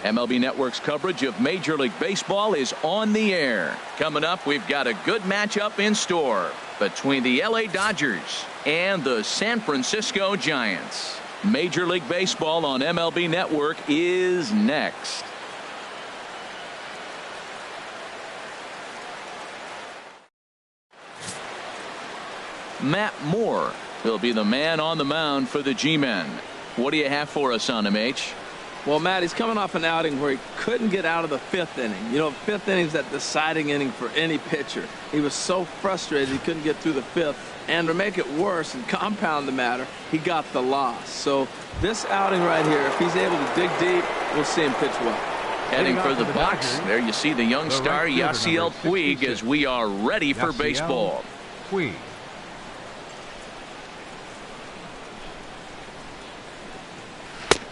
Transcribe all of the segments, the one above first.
MLB Network's coverage of Major League Baseball is on the air. Coming up, we've got a good matchup in store between the LA Dodgers and the San Francisco Giants. Major League Baseball on MLB Network is next. Matt Moore will be the man on the mound for the G-Men. What do you have for us on him, H? Well, Matt, he's coming off an outing where he couldn't get out of the fifth inning. You know, fifth inning is that deciding inning for any pitcher. He was so frustrated he couldn't get through the fifth. And to make it worse and compound the matter, he got the loss. So this outing right here, if he's able to dig deep, we'll see him pitch well. Heading for the box, there you see the young star Yasiel Puig as we are ready for baseball. Puig.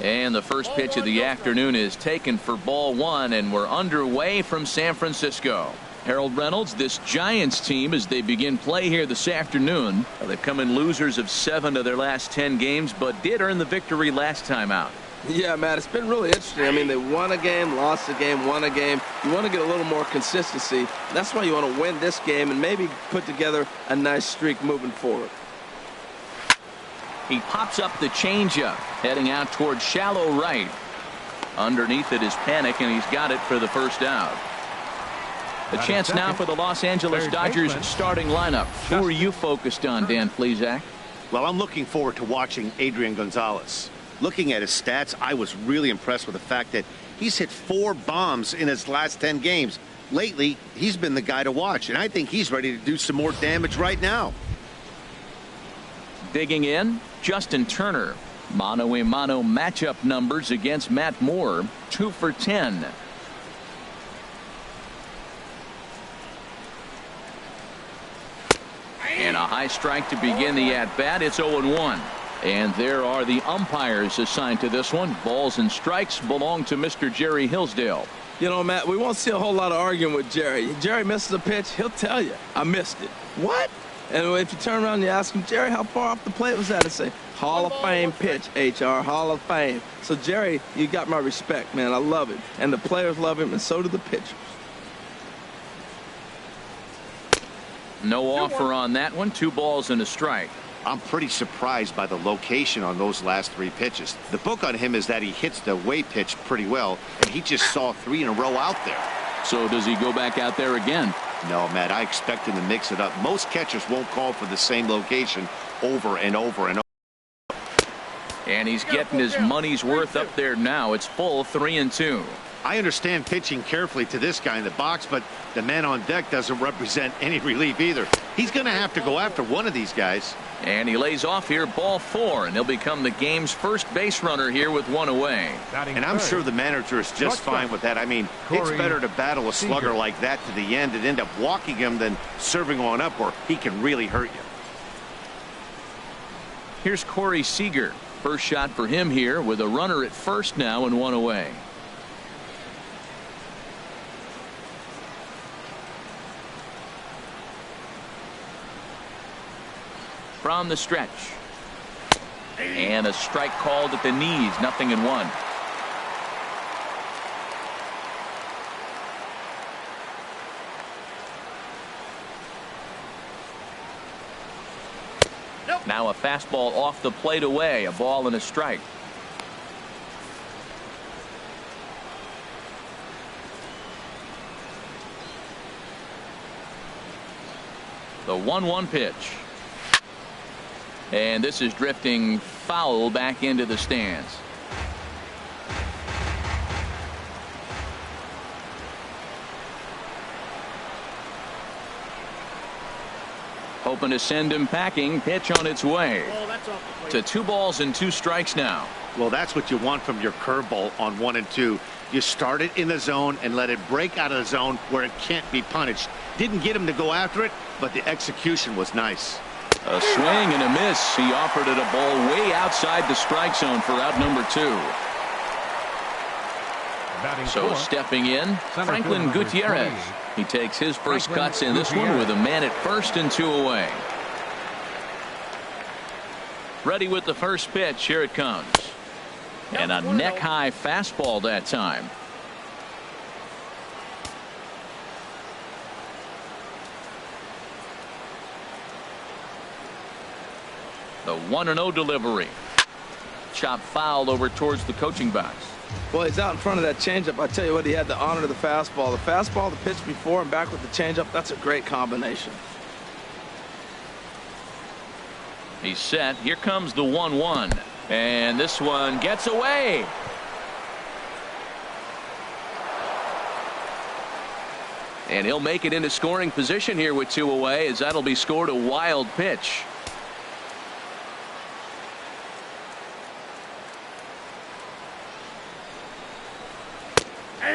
And the first pitch of the afternoon is taken for ball one, and we're underway from San Francisco. Harold Reynolds, this Giants team, as they begin play here this afternoon, they've come in losers of 7 of their last 10 games, but did earn the victory last time out. Yeah, Matt, it's been really interesting. I mean, they won a game, lost a game, won a game. You want to get a little more consistency. That's why you want to win this game and maybe put together a nice streak moving forward. He pops up the changeup, heading out towards shallow right. Underneath it is Panic, and he's got it for the first out. A chance now for the Los Angeles Dodgers starting lineup. Who are you focused on, Dan Plesac? Well, I'm looking forward to watching Adrian Gonzalez. Looking at his stats, I was really impressed with the fact that he's hit 4 bombs in his last 10 games. Lately, he's been the guy to watch, and I think he's ready to do some more damage right now. Digging in, Justin Turner. Mano-a-mano matchup numbers against Matt Moore, 2 for 10. And a high strike to begin the at-bat. It's 0-1. And there are the umpires assigned to this one. Balls and strikes belong to Mr. Jerry Hillsdale. You know, Matt, we won't see a whole lot of arguing with Jerry. Jerry misses a pitch, he'll tell you, I missed it. What? And if you turn around and you ask him, Jerry, how far off the plate was that? And say, Hall of Fame pitch, HR, Hall of Fame. So, Jerry, you got my respect, man. I love it. And the players love him, and so do the pitchers. No offer on that one. 2 balls and a strike. I'm pretty surprised by the location on those last 3 pitches. The book on him is that he hits the away pitch pretty well, and he just saw 3 in a row out there. So does he go back out there again? No, Matt, I expect him to mix it up. Most catchers won't call for the same location over and over and over. And he's getting his money's worth up there now. It's full 3-2. I understand pitching carefully to this guy in the box, but the man on deck doesn't represent any relief either. He's going to have to go after one of these guys. And he lays off here, ball 4, and he'll become the game's first base runner here with 1 away. And I'm sure the manager is just fine with that. I mean, it's better to battle a slugger like that to the end and end up walking him than serving on up where he can really hurt you. Here's Corey Seager. First shot for him here with a runner at first now and 1 away. From the stretch. And a strike called at the knees. 0-1. Now a fastball off the plate away. A ball and a strike. The 1-1 pitch. And this is drifting foul back into the stands. Hoping to send him packing. Pitch on its way. To 2 balls and 2 strikes now. Well, that's what you want from your curveball on 1 and 2. You start it in the zone and let it break out of the zone where it can't be punished. Didn't get him to go after it, but the execution was nice. A swing and a miss. He offered it a ball way outside the strike zone for out number 2. So stepping in, Franklin Gutierrez. He takes his first cuts in this one with a man at first and 2 away. Ready with the first pitch. Here it comes. And a neck-high fastball that time. The 1-0 delivery. Chop foul over towards the coaching box. Well, he's out in front of that changeup. I tell you what, he had to honor the fastball. The fastball, the pitch before and back with the changeup, that's a great combination. He's set. Here comes the 1-1. And this one gets away. And he'll make it into scoring position here with 2 away, as that'll be scored a wild pitch.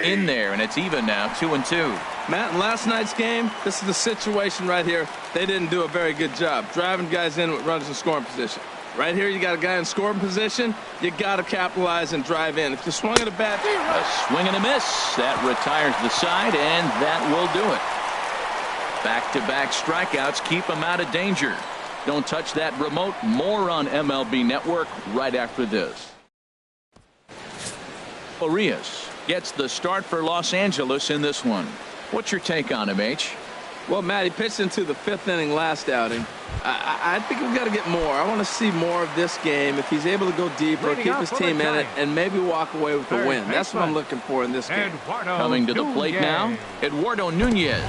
In there, and it's even now, 2-2. Matt, in last night's game, this is the situation right here. They didn't do a very good job driving guys in with runners in scoring position. Right here, you got a guy in scoring position. You got to capitalize and drive in. If you swung at a bat, a swing and a miss. That retires the side, and that will do it. Back-to-back strikeouts keep him out of danger. Don't touch that remote. More on MLB Network right after this. Arias gets the start for Los Angeles in this one. What's your take on him, H? Well, Matt, he pitched into the 5th inning last outing. I think we've got to get more. I want to see more of this game. If he's able to go deeper, keep his team in it, and maybe walk away with a win. That's what I'm looking for in this game. Coming to the plate now, Eduardo Nunez.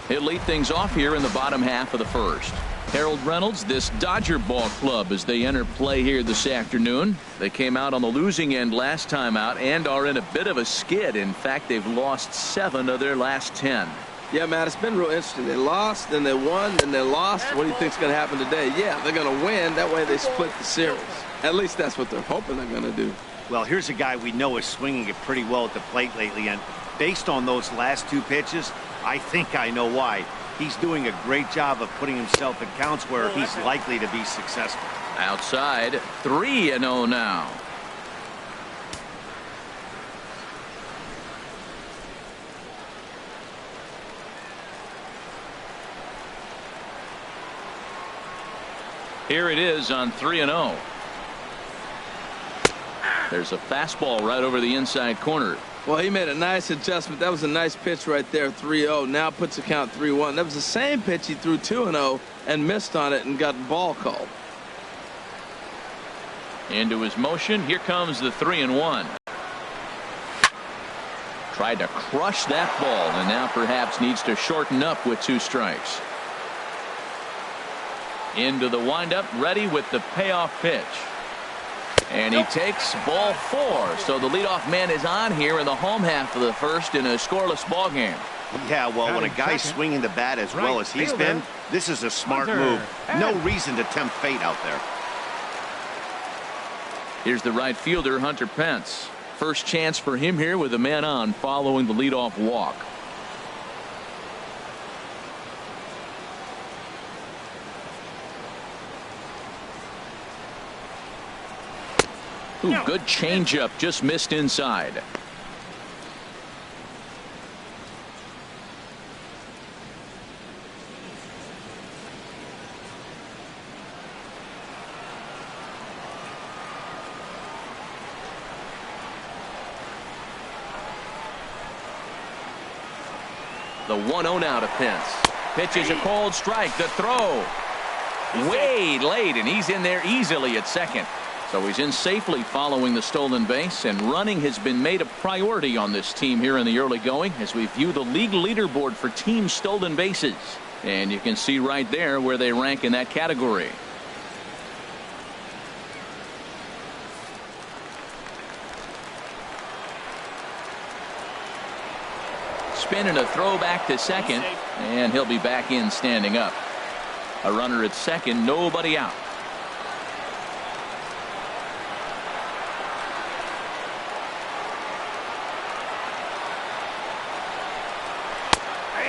He'll lead things off here in the bottom half of the first. Harold Reynolds, this Dodger ball club as they enter play here this afternoon. They came out on the losing end last time out and are in a bit of a skid. In fact, they've lost 7 of their last 10. Yeah, Matt, it's been real interesting. They lost, then they won, then they lost. What do you think's going to happen today? Yeah, they're going to win. That way they split the series. At least that's what they're hoping they're going to do. Well, here's a guy we know is swinging it pretty well at the plate lately, and based on those last 2 pitches, I think I know why. He's doing a great job of putting himself in counts where he's likely to be successful. Outside, 3-0 now. Here it is on 3-0. There's a fastball right over the inside corner. Well, he made a nice adjustment. That was a nice pitch right there, 3-0. Now puts the count 3-1. That was the same pitch he threw 2-0 and missed on it and got ball called. Into his motion. Here comes the 3-1. Tried to crush that ball and now perhaps needs to shorten up with 2 strikes. Into the windup, ready with the payoff pitch. And he takes ball 4. So the leadoff man is on here in the home half of the first in a scoreless ball game. Yeah, well, when a guy's swinging the bat as well as he's been, this is a smart move. No reason to tempt fate out there. Here's the right fielder, Hunter Pence. First chance for him here with a man on following the leadoff walk. Ooh, good changeup, just missed inside. The 1-0 now to Pence. Pitches a cold strike. The throw. Way late, and he's in there easily at second. So he's in safely following the stolen base, and running has been made a priority on this team here in the early going as we view the league leaderboard for team stolen bases. And you can see right there where they rank in that category. Spin and a throw back to second, and he'll be back in standing up. A runner at second, nobody out.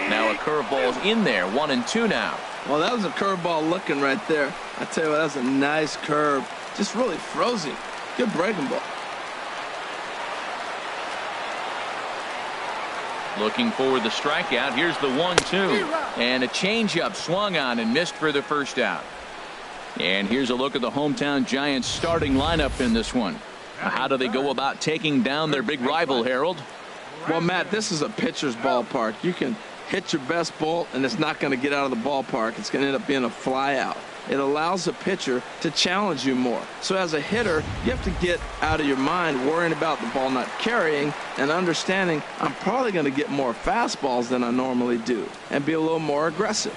Now a curveball's in there, 1-2 now. Well, that was a curveball looking right there. I tell you what, that was a nice curve. Just really frozen. Good breaking ball. Looking for the strikeout. Here's the 1-2. And a changeup swung on and missed for the first out. And here's a look at the hometown Giants starting lineup in this one. How do they go about taking down their big rival, Harold? Well, Matt, this is a pitcher's ballpark. You can hit your best ball, and it's not going to get out of the ballpark. It's going to end up being a fly out. it allows the pitcher to challenge you more. So as a hitter, you have to get out of your mind worrying about the ball not carrying and understanding I'm probably going to get more fastballs than I normally do and be a little more aggressive.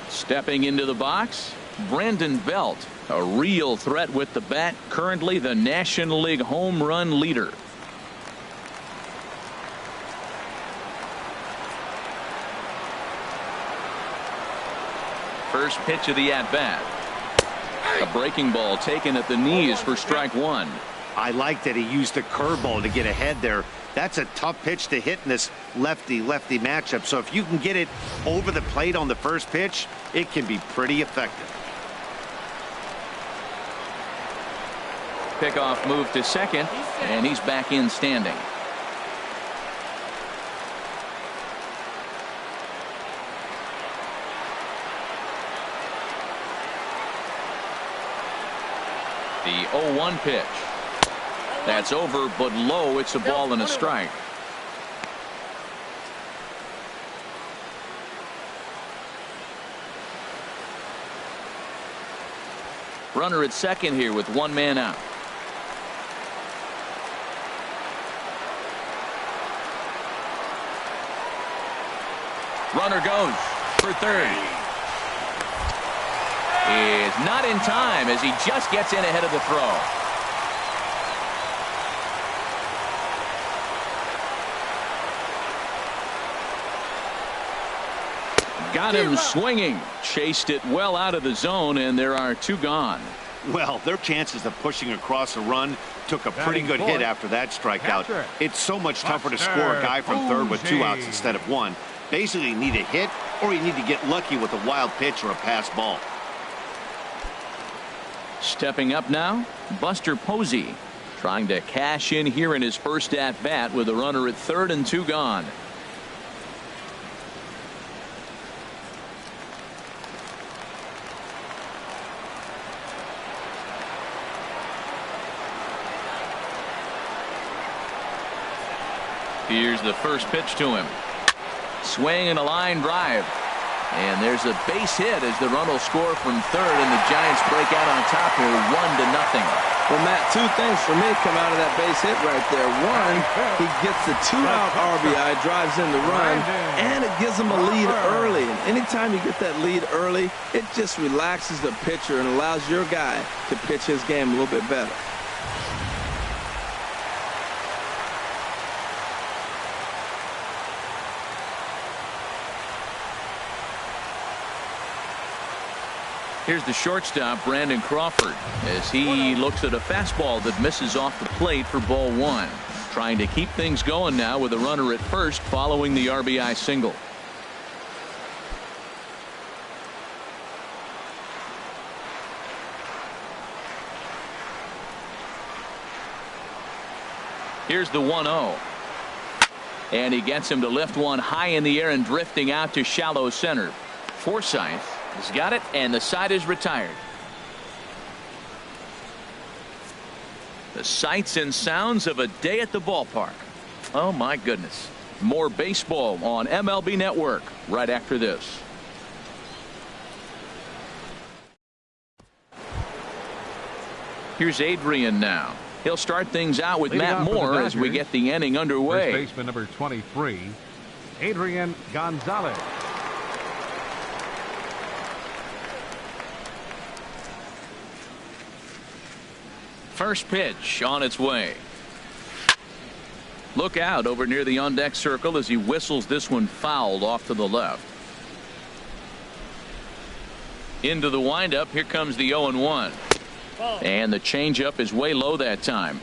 Stepping into the box, Brandon Belt, a real threat with the bat, currently the National League home run leader. First pitch of the at-bat. A breaking ball taken at the knees for strike one. I like that he used the curveball to get ahead there. That's a tough pitch to hit in this lefty-lefty matchup. So if you can get it over the plate on the first pitch, it can be pretty effective. Pickoff move to second, and he's back in standing. The 0-1 pitch. That's over, but low. It's a ball and a strike. Runner at second here with one man out. Runner goes for third. Is not in time as he just gets in ahead of the throw. Got him swinging. Chased it well out of the zone, and there are two gone. Well, their chances of pushing across a run took a pretty good hit after that strikeout. It's so much tougher to score a guy from third with two outs instead of one. Basically, you need a hit or you need to get lucky with a wild pitch or a pass ball. Stepping up now, Buster Posey, trying to cash in here in his first at bat with a runner at third and two gone. Here's the first pitch to him. Swing and a line drive. And there's a base hit as the run will score from third, and the Giants break out on top here 1-0. Well, Matt, two things for me come out of that base hit right there. One, he gets the two-out RBI, drives in the run, and it gives him a lead early. And anytime you get that lead early, it just relaxes the pitcher and allows your guy to pitch his game a little bit better. Here's the shortstop, Brandon Crawford, as he looks at a fastball that misses off the plate for ball one. Trying to keep things going now with a runner at first following the RBI single. Here's the 1-0. And he gets him to lift one high in the air and drifting out to shallow center. Forsythe has got it, and the side is retired. The sights and sounds of a day at the ballpark. Oh my goodness. More baseball on MLB Network right after this. Here's Adrian now. He'll start things out with Matt Moore as we get the inning underway. First baseman number 23, Adrian Gonzalez. First pitch on its way. Look out over near the on-deck circle as he whistles this one fouled off to the left. Into the windup. Here comes the 0-1. And the changeup is way low that time.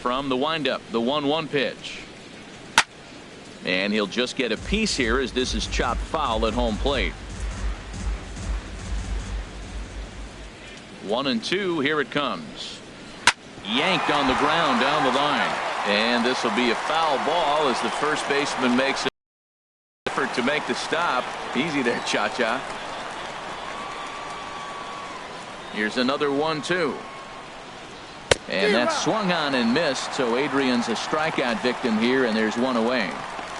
From the windup, the 1-1 pitch. And he'll just get a piece here as this is chopped foul at home plate. 1-2. Here it comes. Yanked on the ground down the line. And this will be a foul ball as the first baseman makes an effort to make the stop. Easy there, Cha-Cha. Here's another 1-2. And that's swung on and missed. So Adrian's a strikeout victim here, and there's one away.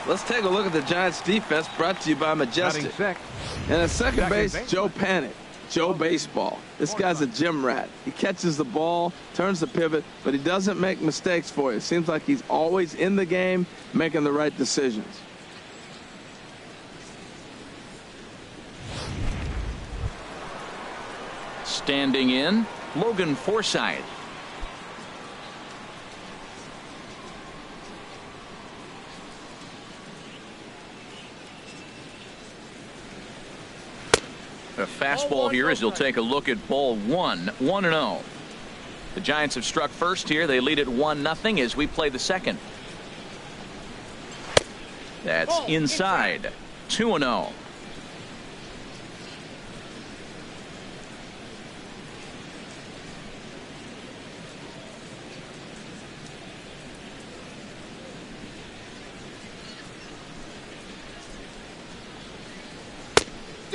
Let's take a look at the Giants defense, brought to you by Majestic. And at second base, Joe Panic. Joe Baseball. This guy's a gym rat. He catches the ball, turns the pivot, but he doesn't make mistakes for you. It seems like he's always in the game, making the right decisions. Standing in, Logan Forsythe. A fastball here as he'll take a look at ball one. 1-0. The Giants have struck first here. They lead it 1-0 as we play the second. That's inside. 2-0.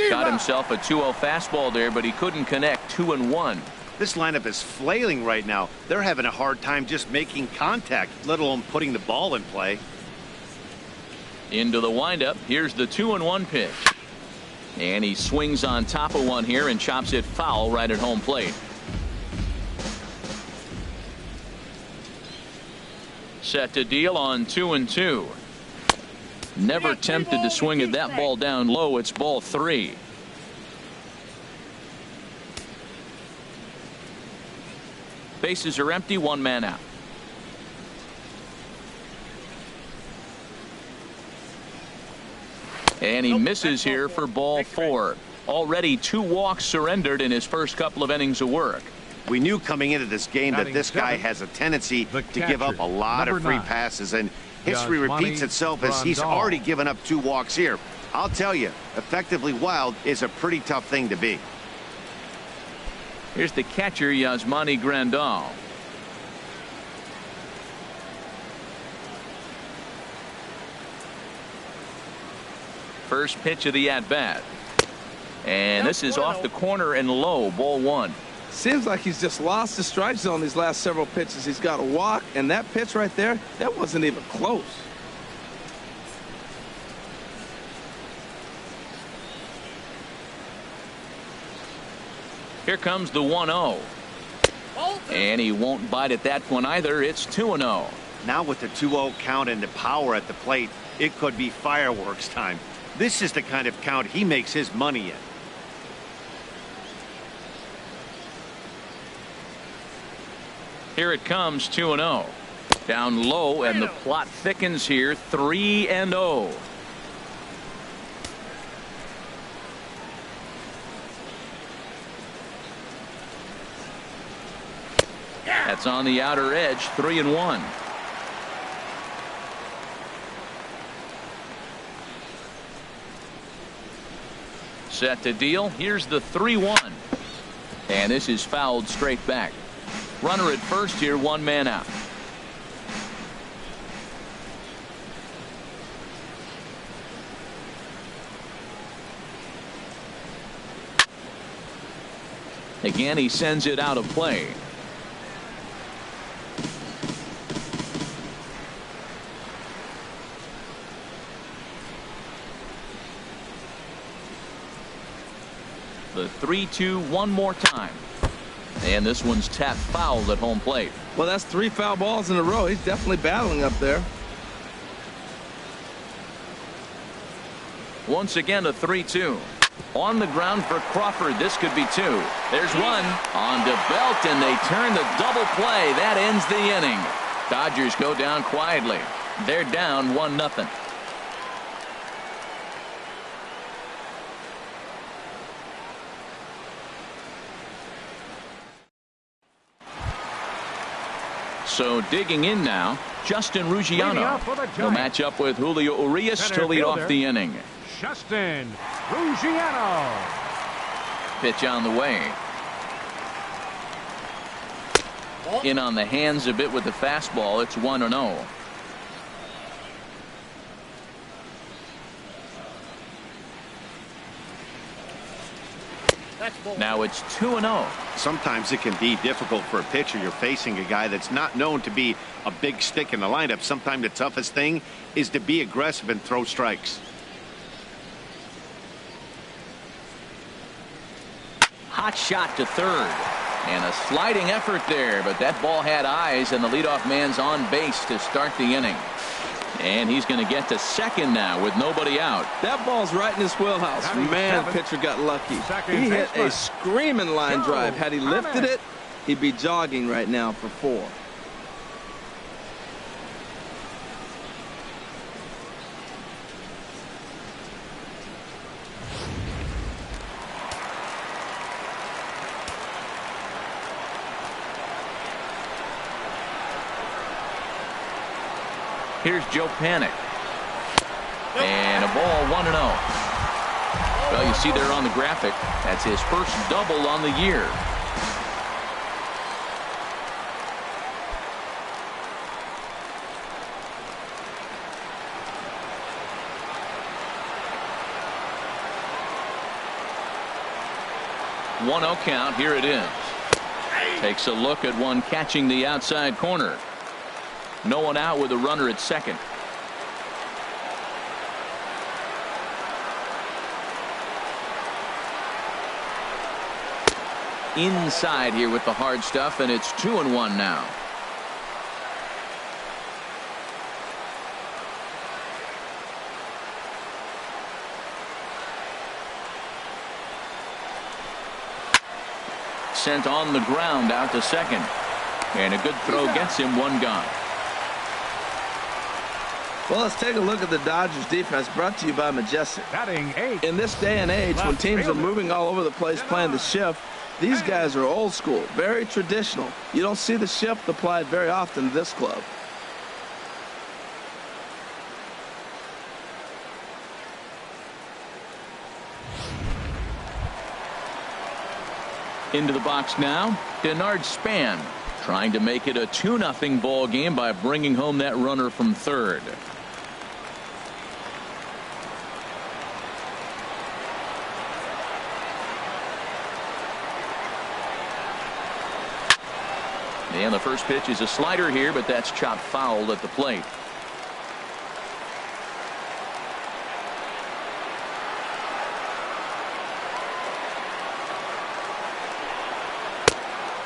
Got himself a 2-0 fastball there, but he couldn't connect. 2-1. This lineup is flailing right now. They're having a hard time just making contact, let alone putting the ball in play. Into the windup. Here's the 2-1 pitch. And he swings on top of one here and chops it foul right at home plate. Set to deal on 2-2. Never tempted to swing at that ball down low. It's ball 3. Bases are empty. One man out. And he misses here for ball 4. Already 2 walks surrendered in his first couple of innings of work. We knew coming into this game that this guy has a tendency to give up a lot of free passes, and history repeats itself as he's already given up 2 walks here. I'll tell you, effectively wild is a pretty tough thing to be. Here's the catcher, Yasmani Grandal. First pitch of the at-bat. And this is off the corner and low. Ball 1. Seems like he's just lost the strike zone these last several pitches. He's got a walk, and that pitch right there, that wasn't even close. Here comes the 1-0. And he won't bite at that one either. It's 2-0. Now with the 2-0 count and the power at the plate, it could be fireworks time. This is the kind of count he makes his money in. Here it comes, 2-0. Down low, and the plot thickens here, 3-0. That's on the outer edge, 3-1. Set to deal. Here's the 3-1. And this is fouled straight back. Runner at first here, 1 man out. Again, he sends it out of play. The 3-2 one more time. And this one's tapped foul at home plate. Well, that's 3 foul balls in a row. He's definitely battling up there. Once again, a 3-2. On the ground for Crawford. This could be 2. There's 1 on to Belt, and they turn the double play. That ends the inning. Dodgers go down quietly. They're down 1-0. So digging in now, Justin Ruggiano. He'll match up with Julio Urias to lead off the inning. Justin Ruggiano. Pitch on the way. In on the hands a bit with the fastball. It's 1-0. Now it's 2-0. Sometimes it can be difficult for a pitcher. You're facing a guy that's not known to be a big stick in the lineup. Sometimes the toughest thing is to be aggressive and throw strikes. Hot shot to third. And a sliding effort there, but that ball had eyes, and the leadoff man's on base to start the inning. And he's going to get to second now with nobody out. That ball's right in his wheelhouse. Man, pitcher got lucky. He hit a screaming line drive. Had he lifted it, he'd be jogging right now for 4. Here's Joe Panic. And a ball 1-0. Well, you see there on the graphic, that's his first double on the year. One 0 count. Here it is. Takes a look at one catching the outside corner. No one out with a runner at second. Inside here with the hard stuff, and it's 2-1 now. Sent on the ground out to second. And a good throw gets him one gone. Well, let's take a look at the Dodgers defense, brought to you by Majestic. Batting 8. In this day and age, when teams are moving all over the place playing the shift, these guys are old school, very traditional. You don't see the shift applied very often to this club. Into the box now, Denard Span, trying to make it a 2-0 ball game by bringing home that runner from third. And the first pitch is a slider here, but that's chopped foul at the plate.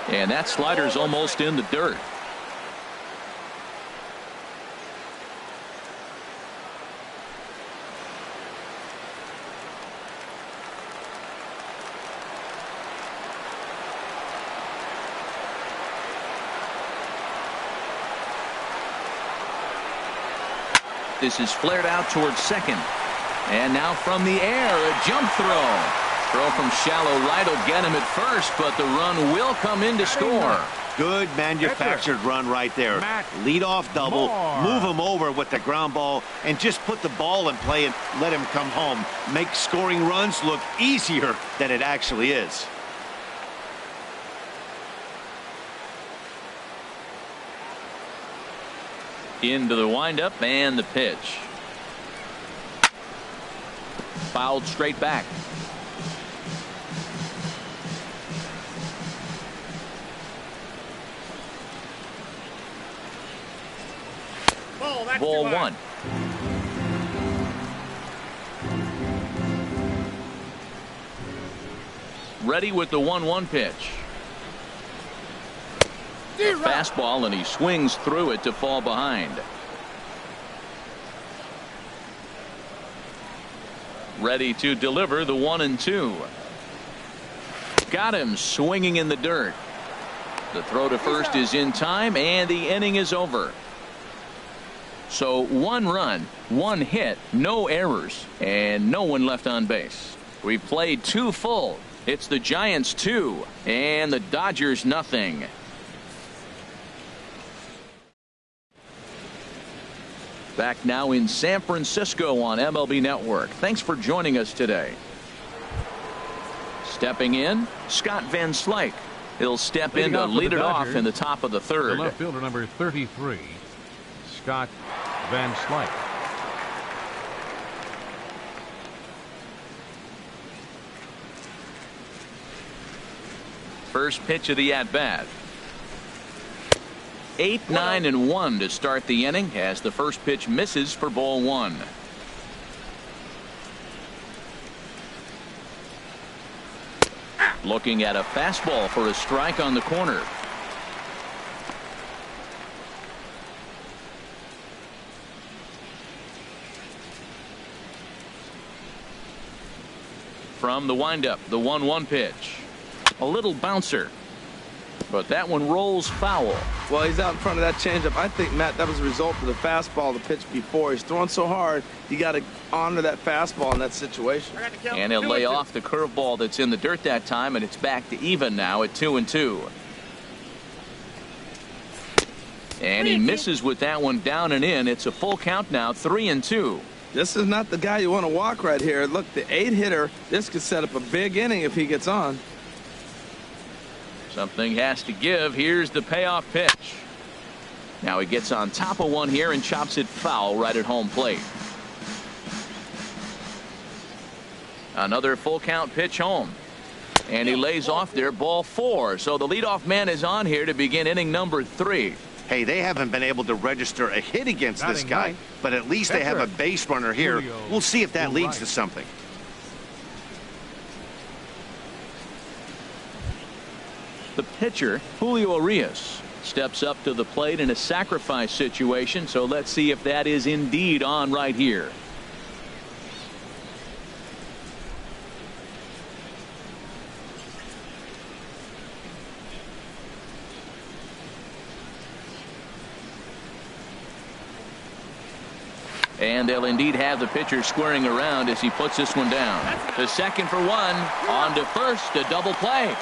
And that slider's almost in the dirt. This is flared out towards second. And now from the air, a jump throw. Throw from shallow right will get him at first, but the run will come in to score. Good manufactured run right there. Lead off double, move him over with the ground ball, and just put the ball in play and let him come home. Make scoring runs look easier than it actually is. Into the windup and the pitch. Fouled straight back. Ball 1. Ready with the 1-1 pitch. A fastball, and he swings through it to fall behind. Ready to deliver the 1-2. Got him swinging in the dirt. The throw to first is in time, and the inning is over. So 1 run, 1 hit, no errors, and no one left on base. We played 2 full. It's the Giants 2 and the Dodgers nothing. Back now in San Francisco on MLB Network. Thanks for joining us today. Stepping in, Scott Van Slyke. He'll step in to lead it off in the top of the third. The left fielder number 33, Scott Van Slyke. First pitch of the at-bat. 8, 9, and 1 to start the inning as the first pitch misses for ball 1. Looking at a fastball for a strike on the corner. From the windup, the 1-1 pitch. A little bouncer, but that one rolls foul. Well, he's out in front of that changeup. I think, Matt, that was a result of the fastball the pitch before. He's throwing so hard, you got to honor that fastball in that situation. And he'll lay off the curveball that's in the dirt that time, and it's back to even now at 2-2. And he misses with that one down and in. It's a full count now, 3-2. This is not the guy you want to walk right here. Look, the 8-hitter, this could set up a big inning if he gets on. Something has to give. Here's the payoff pitch. Now he gets on top of one here and chops it foul right at home plate. Another full count pitch home. And he lays off there, ball 4. So the leadoff man is on here to begin inning number 3. Hey, they haven't been able to register a hit against this guy, but at least they have a base runner here. We'll see if that leads to something. The pitcher, Julio Urias, steps up to the plate in a sacrifice situation, so let's see if that is indeed on right here. And they'll indeed have the pitcher squaring around as he puts this one down. To second for 1, on to first, a double play.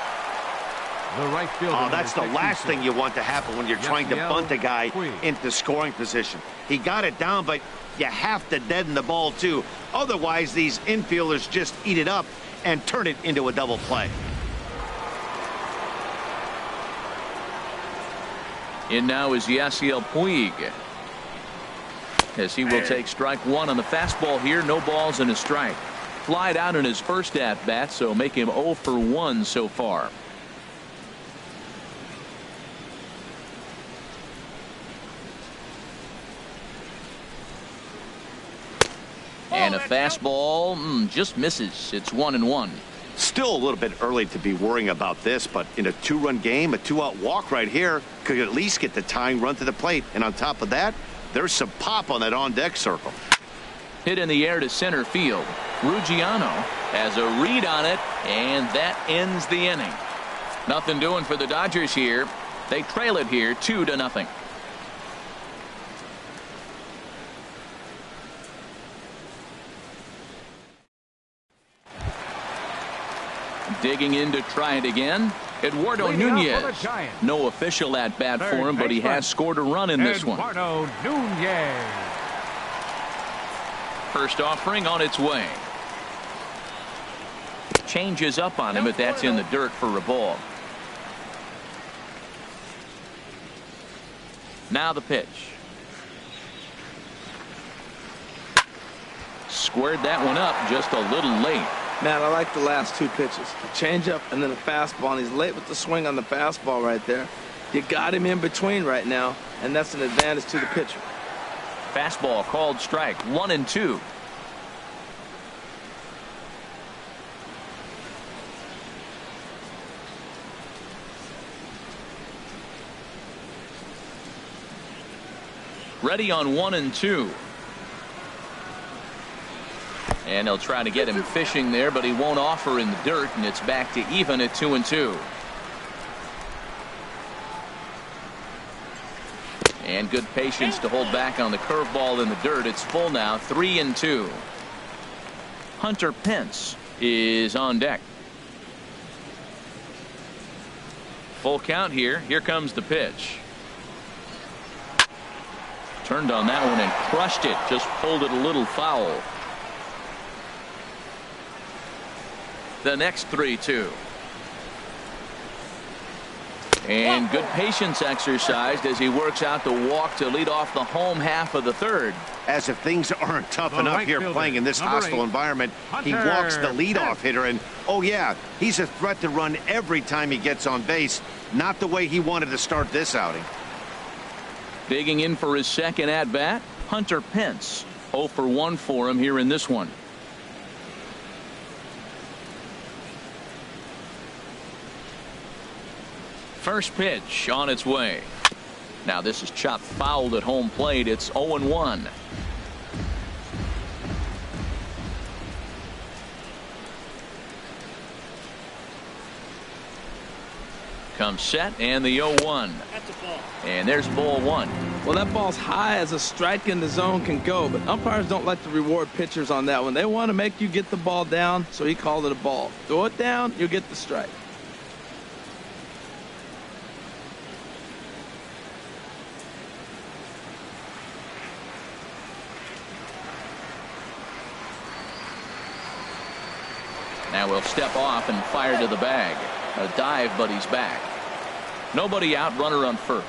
The right fielder. Oh, that's the last thing you want to happen when you're trying to bunt a guy into scoring position. He got it down, but you have to deaden the ball too. Otherwise, these infielders just eat it up and turn it into a double play. In now is Yasiel Puig, as he will take strike 1 on the fastball here. No balls and a strike. Flied out in his first at bat, so make him 0 for 1 so far. And a fastball just misses. It's 1-1. Still a little bit early to be worrying about this, but in a 2-run game, a 2-out walk right here could at least get the tying run to the plate. And on top of that, there's some pop on that on-deck circle. Hit in the air to center field. Ruggiano has a read on it, and that ends the inning. Nothing doing for the Dodgers here. They trail it here 2-0. Digging in to try it again, Eduardo Nunez. No official at bat for him, but he has scored a run in this one. Eduardo Nunez. First offering on its way. Changes up on him, but that's in the dirt for a ball. Now the pitch. Squared that one up just a little late. Man, I like the last 2 pitches. A changeup and then a fastball, and he's late with the swing on the fastball right there. You got him in between right now, and that's an advantage to the pitcher. Fastball called strike, 1-2. Ready on 1-2. And he'll try to get him fishing there, but he won't offer in the dirt, and it's back to even at 2-2. And good patience to hold back on the curveball in the dirt. It's full now, 3-2. Hunter Pence is on deck. Full count here. Here comes the pitch. Turned on that one and crushed it. Just pulled it a little foul. The next 3-2. And good patience exercised as he works out the walk to lead off the home half of the third. As if things aren't tough The enough right here fielder, playing in this number hostile 8, environment, he Hunter walks the leadoff Pence. hitter, and oh yeah, he's a threat to run every time he gets on base. Not the way he wanted to start this outing. Digging in for his second at-bat, Hunter Pence. 0 for 1 for him here in this one. First pitch on its way. Now this is chopped fouled at home plate. It's 0-1. Comes set and the 0-1. And there's ball 1. Well, that ball's high as a strike in the zone can go, but umpires don't like to reward pitchers on that one. They want to make you get the ball down, so he called it a ball. Throw it down, you'll get the strike. Now we'll step off and fire to the bag. A dive, but he's back. Nobody out, runner on first.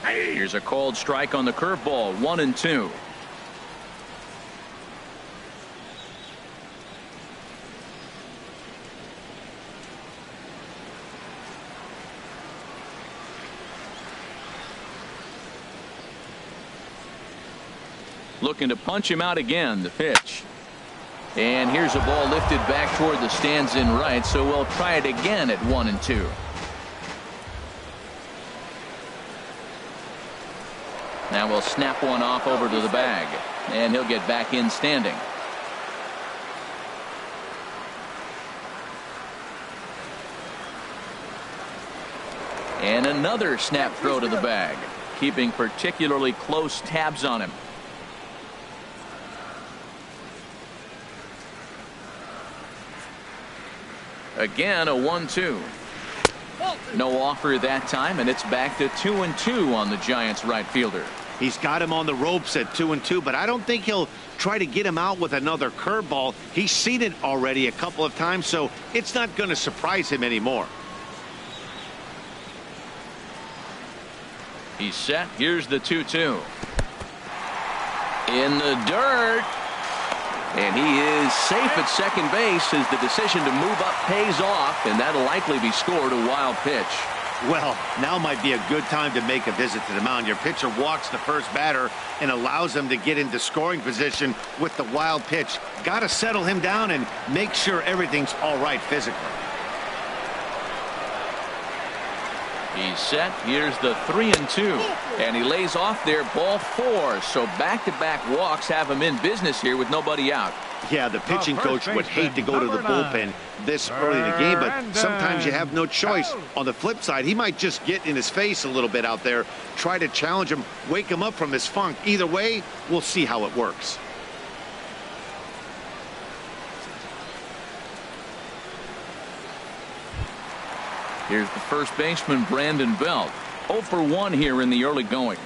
Here's a called strike on the curveball. 1-2. Looking to punch him out again. The pitch. And here's a ball lifted back toward the stands in right, so we'll try it again at 1-2. Now we'll snap one off over to the bag, and he'll get back in standing. And another snap throw to the bag, keeping particularly close tabs on him. Again, a 1-2. No offer that time, and it's back to 2-2 on the Giants right fielder. He's got him on the ropes at 2-2, but I don't think he'll try to get him out with another curveball. He's seen it already a couple of times, so it's not going to surprise him anymore. He's set. Here's the 2-2. In the dirt. And he is safe at second base as the decision to move up pays off, and that'll likely be scored a wild pitch. Well, now might be a good time to make a visit to the mound. Your pitcher walks the first batter and allows him to get into scoring position with the wild pitch. Got to settle him down and make sure everything's all right physically. He's set. Here's the 3-2. And he lays off there, ball 4. So back-to-back walks have him in business here with nobody out. Yeah, the pitching coach would hate to go to the bullpen this early in the game, but sometimes you have no choice. On the flip side, he might just get in his face a little bit out there, try to challenge him, wake him up from his funk. Either way, we'll see how it works. Here's the first baseman, Brandon Belt. 0 for 1 here in the early going.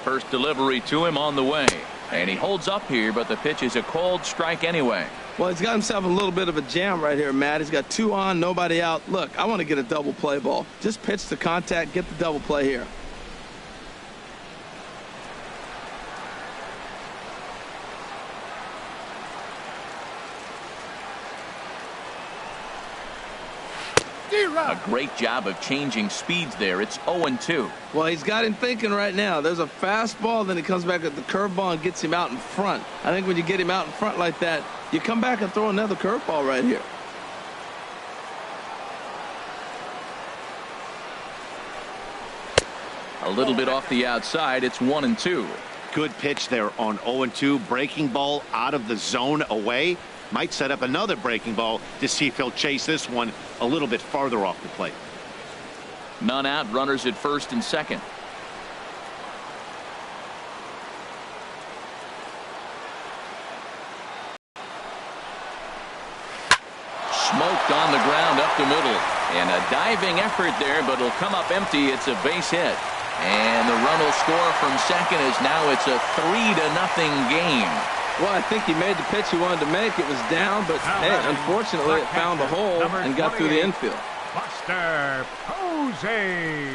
First delivery to him on the way. And he holds up here, but the pitch is a called strike anyway. Well, he's got himself a little bit of a jam right here, Matt. He's got 2 on, nobody out. Look, I want to get a double play ball. Just pitch the contact, get the double play here. A great job of changing speeds there. It's 0-2. Well, he's got him thinking right now. There's a fastball, then he comes back at the curveball and gets him out in front. I think when you get him out in front like that, you come back and throw another curveball right here. A little bit off the outside. It's 1-2. Good pitch there on 0-2. Breaking ball out of the zone away. Might set up another breaking ball to see if he'll chase this one a little bit farther off the plate. None out, runners at first and second. Smoked on the ground up the middle. And a diving effort there, but it'll come up empty. It's a base hit. And the run will score from second as now it's a 3-0 game. Well, I think he made the pitch he wanted to make. It was down, but hey, unfortunately, it found a hole and got through the infield. Buster Posey.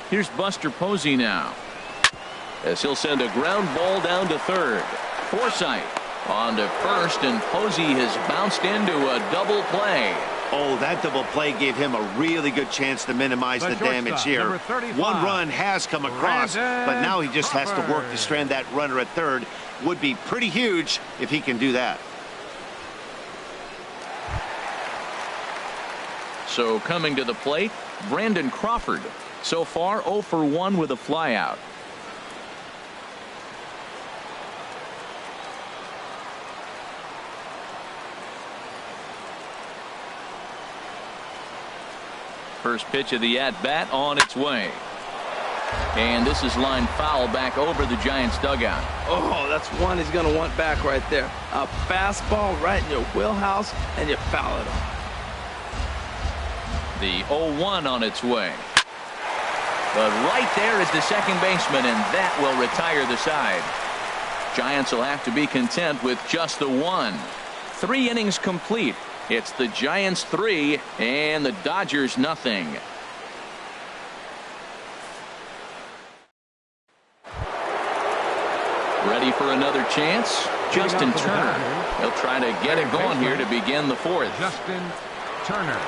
Here's Buster Posey now, as he'll send a ground ball down to third. Forsythe on to first, and Posey has bounced into a double play. Oh, that double play gave him a really good chance to minimize the damage here. One run has come across, but now he just has to work to strand that runner at third. Would be pretty huge if he can do that. So coming to the plate, Brandon Crawford. So far 0 for 1 with a flyout. First pitch of the at-bat on its way. And this is lined foul back over the Giants dugout. Oh, that's one he's going to want back right there. A fastball right in your wheelhouse, and you foul it off. The 0-1 on its way. But right there is the second baseman, and that will retire the side. Giants will have to be content with just the one. 3 innings complete. It's the Giants 3 and the Dodgers nothing. Ready for another chance? Justin Turner. He'll try to get it going here to begin the fourth. Justin Turner.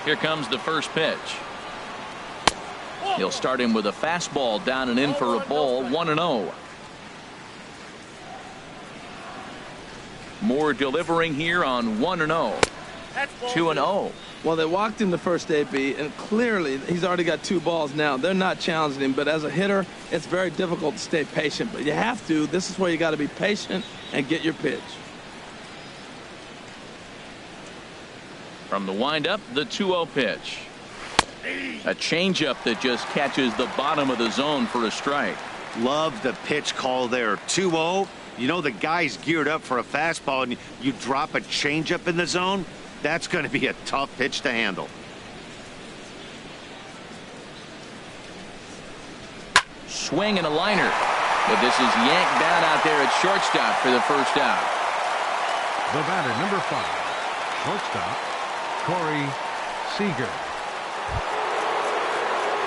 Here comes the first pitch. He'll start him with a fastball down and in for a ball. 1-0. Moore delivering here on 1-0. 2-0. Well, they walked him the first AB, and clearly he's already got 2 balls now. They're not challenging him, but as a hitter, it's very difficult to stay patient. But you have to. This is where you got to be patient and get your pitch. From the windup, the 2-0 pitch. A changeup that just catches the bottom of the zone for a strike. Love the pitch call there. 2-0. You know the guy's geared up for a fastball, and you drop a changeup in the zone. That's going to be a tough pitch to handle. Swing and a liner. But this is yanked down out there at shortstop for the first out. The batter, number 5, shortstop, Corey Seager.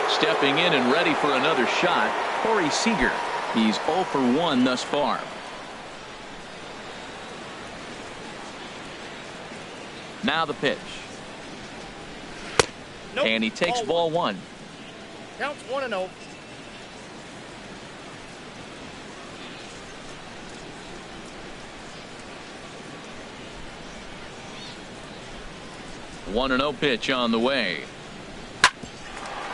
Stepping in and ready for another shot, Corey Seager. He's 0 for 1 thus far. Now the pitch. Nope. And he takes ball 1. Counts 1-0. One and 0 pitch on the way.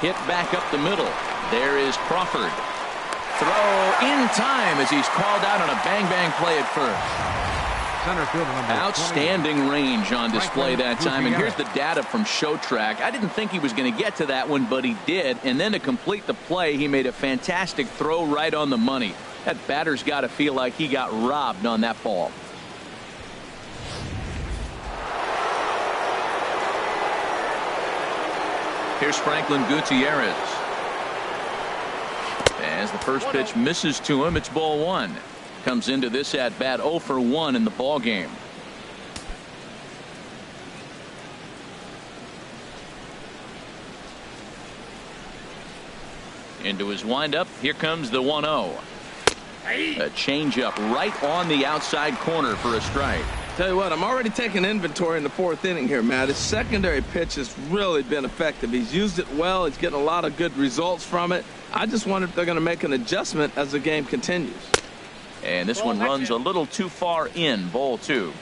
Hit back up the middle. There is Crawford. Throw in time as he's called out on a bang play at first. Center fielder number Outstanding range on display that time. And here's the data from Showtrack. I didn't think he was going to get to that one, but he did. And then to complete the play, he made a fantastic throw right on the money. That batter's got to feel like he got robbed on that ball. Here's Franklin Gutierrez. As the first pitch misses to him, it's ball 1. Comes into this at bat 0 for 1 in the ball game. Into his windup. Here comes the 1-0. A changeup right on the outside corner for a strike. Tell you what, I'm already taking inventory in the 4th inning here, Matt. His secondary pitch has really been effective. He's used it well. He's getting a lot of good results from it. I just wonder if they're going to make an adjustment as the game continues. And this one runs a little too far in. Ball 2.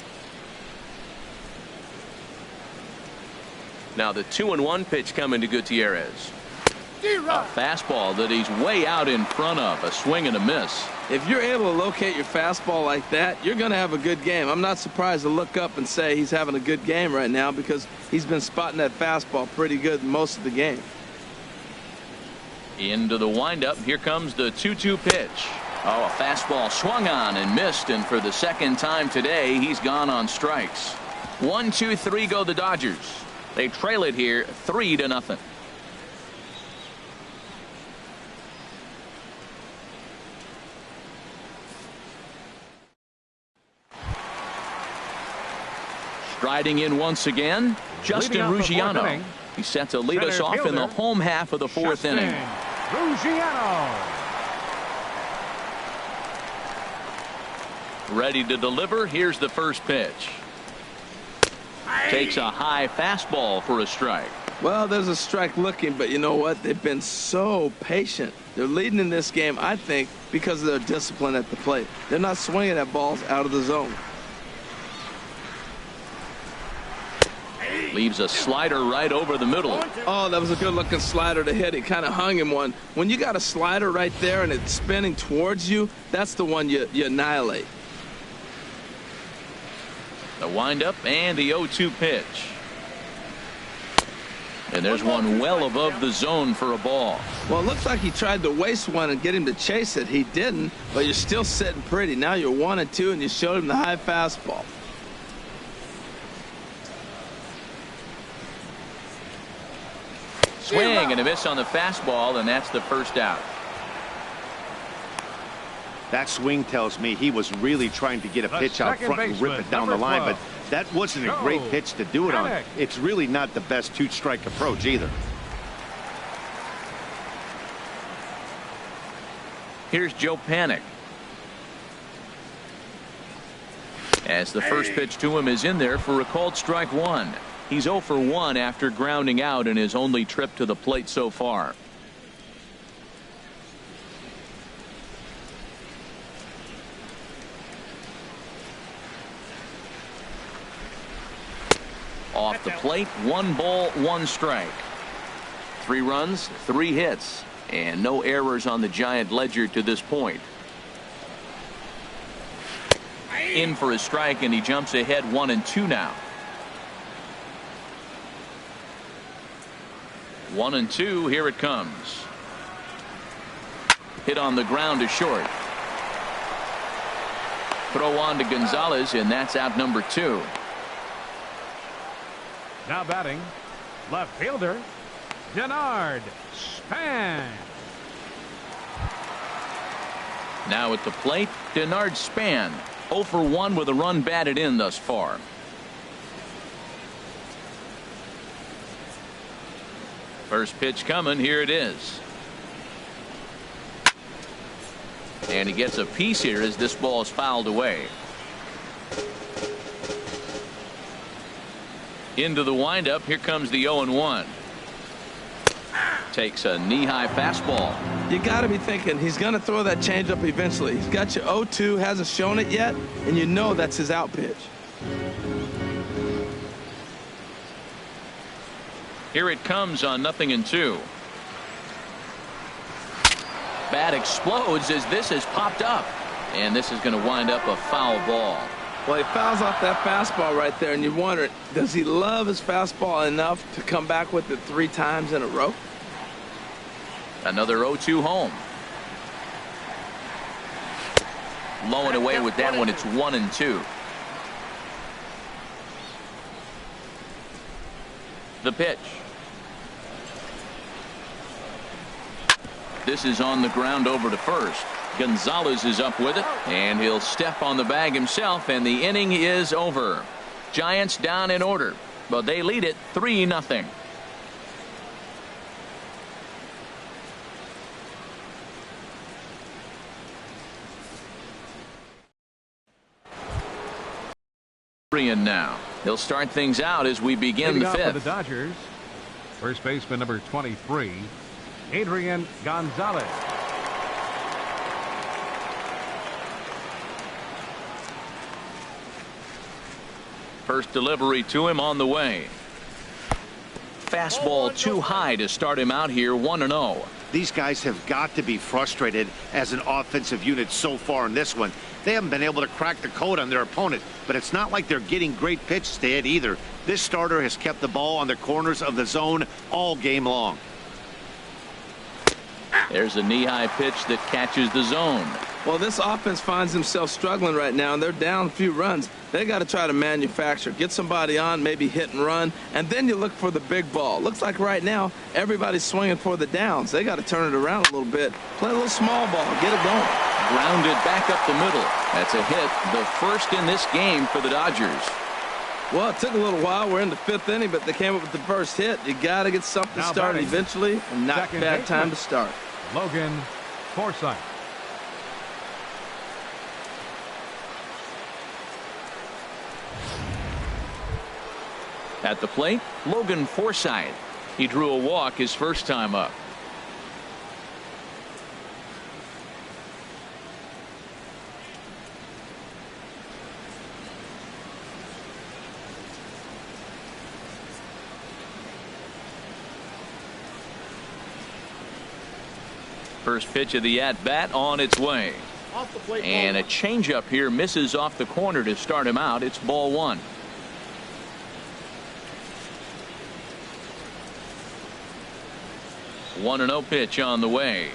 Now the 2-1 pitch coming to Gutierrez. A fastball that he's way out in front of. A swing and a miss. If you're able to locate your fastball like that, you're going to have a good game. I'm not surprised to look up and say he's having a good game right now because he's been spotting that fastball pretty good most of the game. Into the windup. Here comes the 2-2 pitch. Oh, a fastball swung on and missed, and for the second time today, he's gone on strikes. 1-2-3 go the Dodgers. They trail it here 3-0. Striding in once again, Justin Ruggiano. He's set to lead us off in the home half of the fourth inning. Ruggiano. Ready to deliver. Here's the first pitch. Takes a high fastball for a strike. Well, there's a strike looking, but you know what? They've been so patient. They're leading in this game, I think, because of their discipline at the plate. They're not swinging at balls out of the zone. Leaves a slider right over the middle. Oh, that was a good-looking slider to hit. He kind of hung him one. When you got a slider right there and it's spinning towards you, that's the one you annihilate. The windup and the 0-2 pitch. And there's one well above the zone for a ball. Well, it looks like he tried to waste one and get him to chase it. He didn't, but you're still sitting pretty. Now you're 1-2, and you showed him the high fastball. Swing and a miss on the fastball, and that's the first out. That swing tells me he was really trying to get a pitch out front and rip it down the line, but that wasn't a great pitch to do it on. It's really not the best two-strike approach either. Here's Joe Panik. As the first pitch to him is in there for a called strike one. He's 0 for 1 after grounding out in his only trip to the plate so far. Off the plate, 1 ball, 1 strike. 3 runs, 3 hits, and no errors on the Giant ledger to this point. In for a strike, and he jumps ahead 1-2 now. 1-2, here it comes. Hit on the ground to short. Throw on to Gonzalez, and that's out number 2. Now batting, left fielder, Denard Span. Now at the plate, Denard Span. 0 for 1 with a run batted in thus far. First pitch coming. Here it is. And he gets a piece here as this ball is fouled away. Into the windup. Here comes the 0-1. Takes a knee-high fastball. You got to be thinking he's going to throw that changeup eventually. He's got you 0-2, hasn't shown it yet, and you know that's his out pitch. Here it comes on 0-2. Bat explodes as this has popped up, and this is going to wind up a foul ball. Well, he fouls off that fastball right there, and you wonder, does he love his fastball enough to come back with it 3 times in a row? Another 0-2 home. Low and away with that one. It's 1-2. The pitch. This is on the ground over to first. Gonzalez is up with it, and he'll step on the bag himself, and the inning is over. Giants down in order, but they lead it 3-0. And now he'll start things out as we begin the fifth. For the Dodgers, first baseman number 23, Adrian Gonzalez. First delivery to him on the way. Fastball too high to start him out here 1-0. These guys have got to be frustrated as an offensive unit so far in this one. They haven't been able to crack the code on their opponent, but it's not like they're getting great pitches to hit either. This starter has kept the ball on the corners of the zone all game long. There's a knee-high pitch that catches the zone. Well, this offense finds themselves struggling right now, and they're down a few runs. They got to try to manufacture, get somebody on, maybe hit and run, and then you look for the big ball. Looks like right now everybody's swinging for the downs. They got to turn it around a little bit, play a little small ball, get it going. Grounded back up the middle. That's a hit, the first in this game for the Dodgers. Well, it took a little while. We're in the 5th inning, but they came up with the first hit. You got to get something Now started batting. eventually, and not Second bad baseman. time to start. Logan Forsythe. At the plate, Logan Forsythe. He drew a walk his first time up. First pitch of the at-bat on its way. Off the plate. And a changeup here misses off the corner to start him out. It's ball one. One and 0 pitch on the way.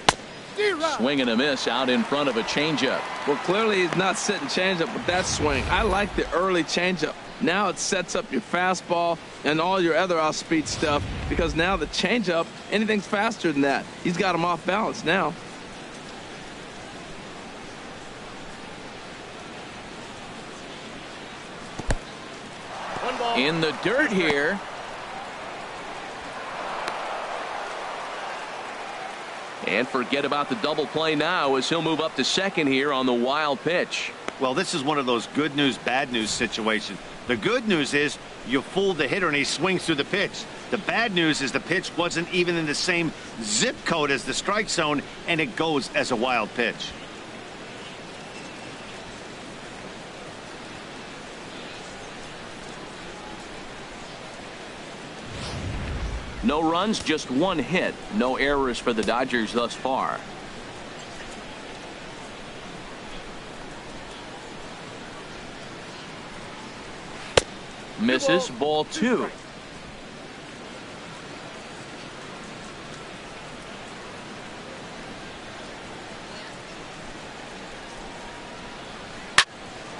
Swing and a miss out in front of a changeup. Well, clearly he's not sitting changeup with that swing. I like the early changeup. Now it sets up your fastball and all your other off-speed stuff, because now the changeup, anything's faster than that. He's got him off balance now. One ball. In the dirt here. And forget about the double play now as he'll move up to second here on the wild pitch. Well, this is one of those good news, bad news situations. The good news is you fooled the hitter and he swings through the pitch. The bad news is the pitch wasn't even in the same zip code as the strike zone, and it goes as a wild pitch. No runs, just one hit. No errors for the Dodgers thus far. Misses, ball two.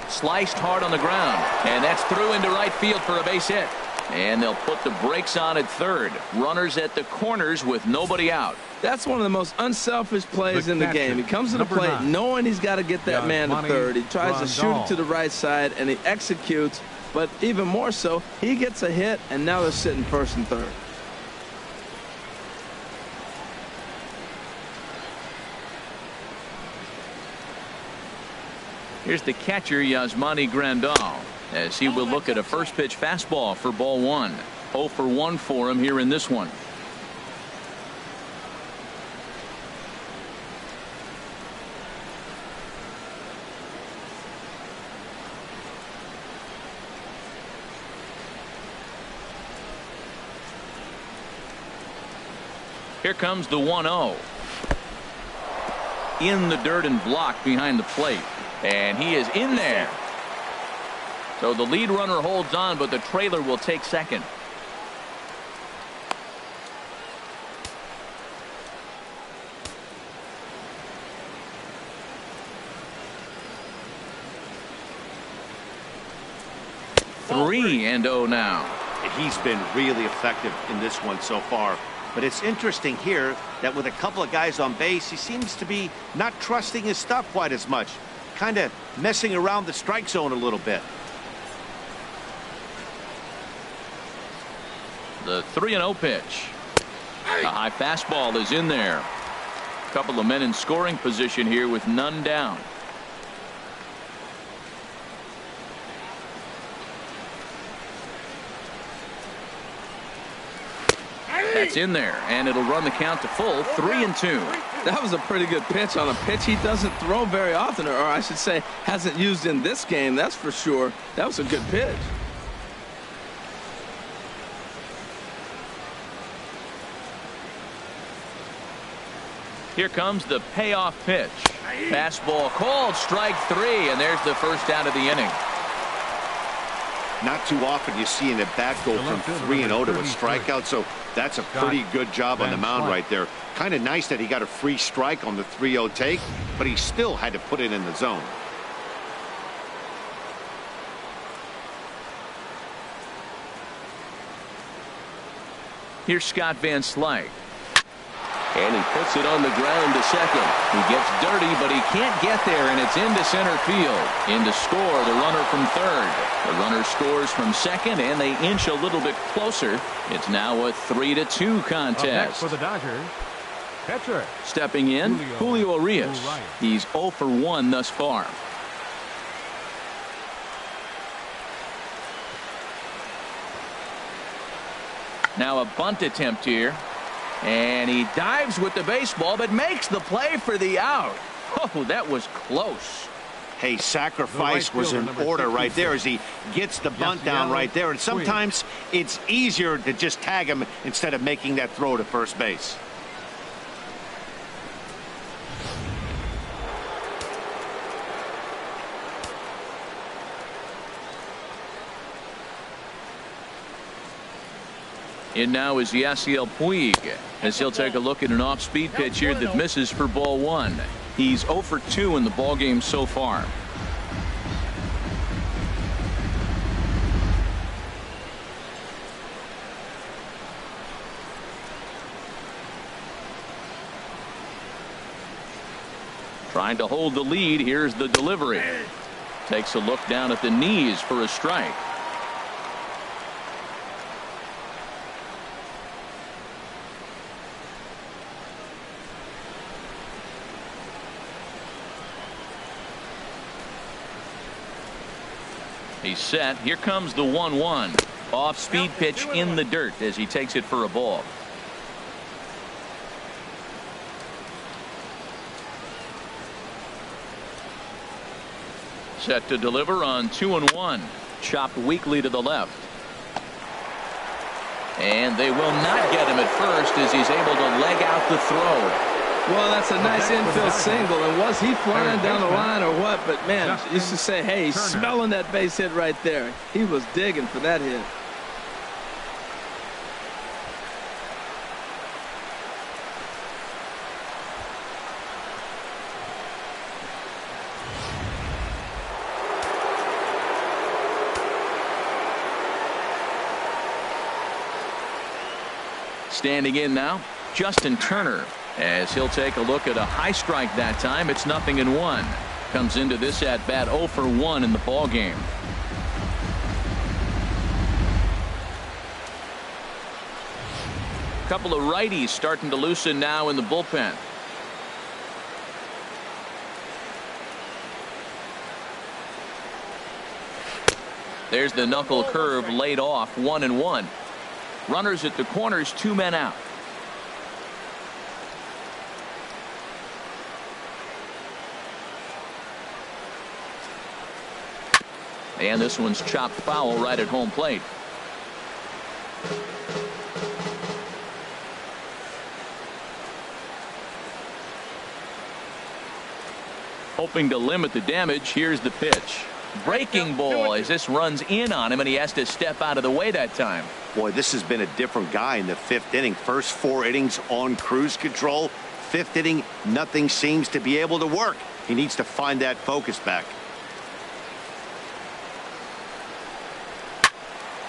Sliced hard on the ground, and that's through into right field for a base hit. And they'll put the brakes on at third. Runners at the corners with nobody out. That's one of the most unselfish plays The in the catcher, game. He comes to the number plate 9. knowing he's got to get that man to Yasmani third. He tries to shoot it to the right side, and he executes. But even more so, he gets a hit, and now they're sitting first and third. Here's the catcher, Yasmani Grandal, as he will look at a first pitch fastball for ball one. 0 for 1 for him here in this one. Here comes the 1-0. In the dirt and blocked behind the plate. And he is in there. So the lead runner holds on, but the trailer will take second. Three and 0 now. He's been really effective in this one so far. But it's interesting here that with a couple of guys on base, he seems to be not trusting his stuff quite as much. Kind of messing around the strike zone a little bit. The 3-0 pitch. A high fastball is in there. A couple of men in scoring position here with none down. That's in there, and it'll run the count to full. 3-2. That was a pretty good pitch on a pitch he doesn't throw very often, or I should say hasn't used in this game, that's for sure. That was a good pitch. Here comes the payoff pitch. Fastball called, strike 3, and there's the first out of the inning. Not too often you see an at-bat go from 3-0 to a strikeout, so that's a pretty good job on the mound right there. Kind of nice that he got a free strike on the 3-0 take, but he still had to put it in the zone. Here's Scott Van Slyke. And he puts it on the ground to second. He gets dirty, but he can't get there, and it's into center field. In to score the runner from third. The runner scores from second, and they inch a little bit closer. It's now a 3-2 contest. Next for the Dodgers, catcher. Stepping in, Julio Urias. He's 0 for 1 thus far. Now a bunt attempt here. And he dives with the baseball, but makes the play for the out. Oh, that was close. Hey, sacrifice was in order right there as he gets the bunt down right there. And sometimes it's easier to just tag him instead of making that throw to first base. In now is Yasiel Puig as he'll take a look at an off-speed pitch here that misses for ball 1. He's 0 for 2 in the ballgame so far. Trying to hold the lead. Here's the delivery. Takes a look down at the knees for a strike. He's set. Here comes the 1-1. Off-speed pitch in the dirt as he takes it for a ball. Set to deliver on 2-1. Chopped weakly to the left. And they will not get him at first as he's able to leg out the throw. Well, that's a nice infield single, and was he flying down the line or what? But man, you should say, hey, he's smelling that base hit right there. He was digging for that hit. Standing in now, Justin Turner. As he'll take a look at a high strike that time. It's 0-1. Comes into this at bat 0 for 1 in the ball game. Couple of righties starting to loosen now in the bullpen. There's the knuckle curve laid off. 1-1. Runners at the corners, 2 men out. And this one's chopped foul right at home plate. Hoping to limit the damage. Here's the pitch. Breaking ball as this runs in on him, and he has to step out of the way that time. Boy, this has been a different guy in the 5th inning. First 4 innings on cruise control. 5th inning, nothing seems to be able to work. He needs to find that focus back.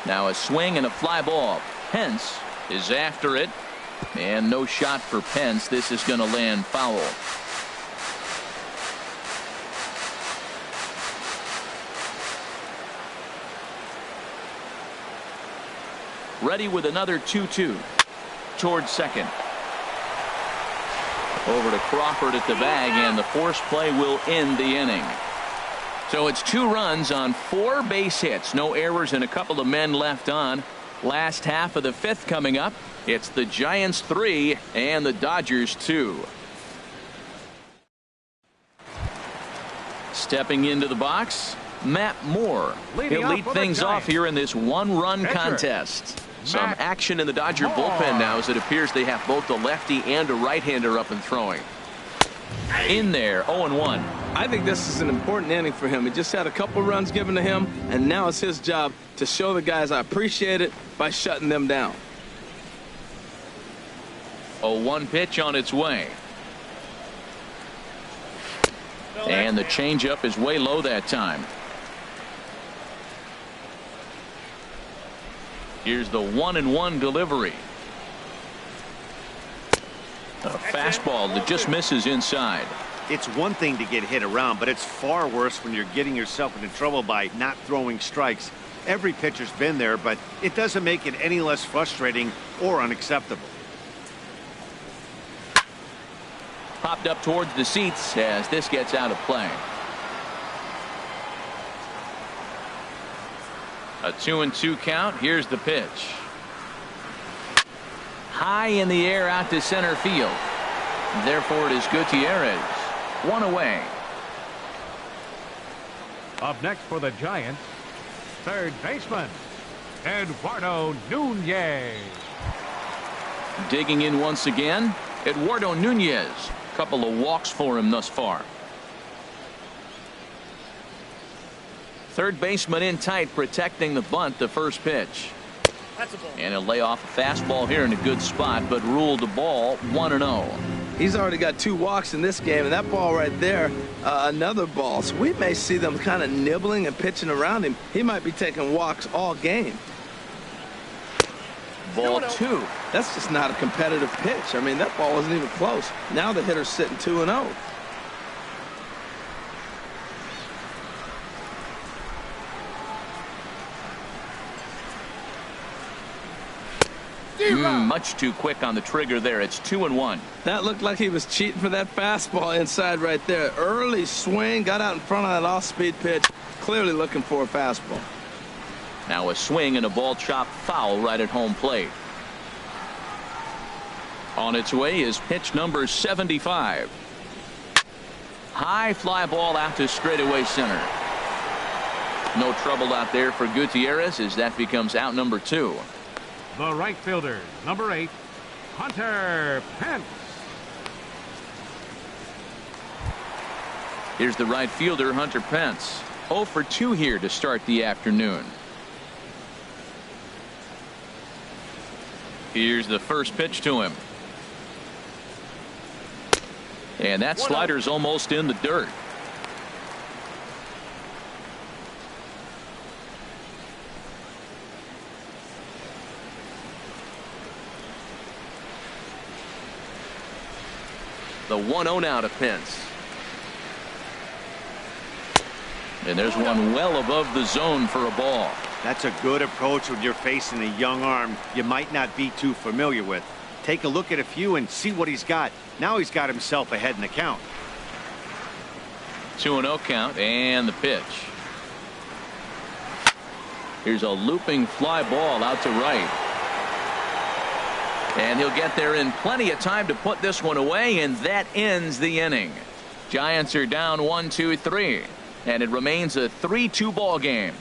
Now a swing and a fly ball. Pence is after it, and no shot for Pence. This is going to land foul. Ready with another 2-2 towards second. Over to Crawford at the bag, and the force play will end the inning. So it's 2 runs on 4 base hits. No errors and a couple of men left on. Last half of the 5th coming up. It's the Giants 3 and the Dodgers 2. Stepping into the box, Matt Moore. He'll lead things off here in this 1-run contest. Some action in the Dodger bullpen now as it appears they have both a lefty and a right-hander up and throwing. In there, 0-1. I think this is an important inning for him. He just had a couple runs given to him, and now it's his job to show the guys I appreciate it by shutting them down. 0-1 pitch on its way. And the changeup is way low that time. Here's the 1-1 delivery. A fastball that just misses inside. It's one thing to get hit around, but it's far worse when you're getting yourself into trouble by not throwing strikes. Every pitcher's been there, but it doesn't make it any less frustrating or unacceptable. Popped up towards the seats as this gets out of play. A 2-2 count. Here's the pitch. High in the air out to center field. Therefore, it is Gutierrez. One away. Up next for the Giants, third baseman, Eduardo Nunez. Digging in once again, Eduardo Nunez. Couple of walks for him thus far. Third baseman in tight, protecting the bunt, the first pitch. That's a ball. And he'll lay off a fastball here in a good spot, but ruled the ball 1-0. He's already got 2 walks in this game, and that ball right there, another ball. So we may see them kind of nibbling and pitching around him. He might be taking walks all game. Ball 2. That's just not a competitive pitch. I mean, that ball wasn't even close. Now the hitter's sitting 2-0. Much too quick on the trigger there. It's 2-1. That looked like he was cheating for that fastball inside right there. Early swing, got out in front of that off-speed pitch. Clearly looking for a fastball. Now a swing and a ball chopped foul right at home plate. On its way is pitch number 75. High fly ball out to straightaway center. No trouble out there for Gutierrez as that becomes out number 2. The right fielder, number 8, Hunter Pence. Here's the right fielder, Hunter Pence. 0 for 2 here to start the afternoon. Here's the first pitch to him. And that slider's almost in the dirt. The 1-0 now to Pence. And there's one well above the zone for a ball. That's a good approach when you're facing a young arm you might not be too familiar with. Take a look at a few and see what he's got. Now he's got himself ahead in the count. 2-0 count and the pitch. Here's a looping fly ball out to right. And he'll get there in plenty of time to put this one away, and that ends the inning. Giants are down 1-2-3, and it remains a 3-2 ball game.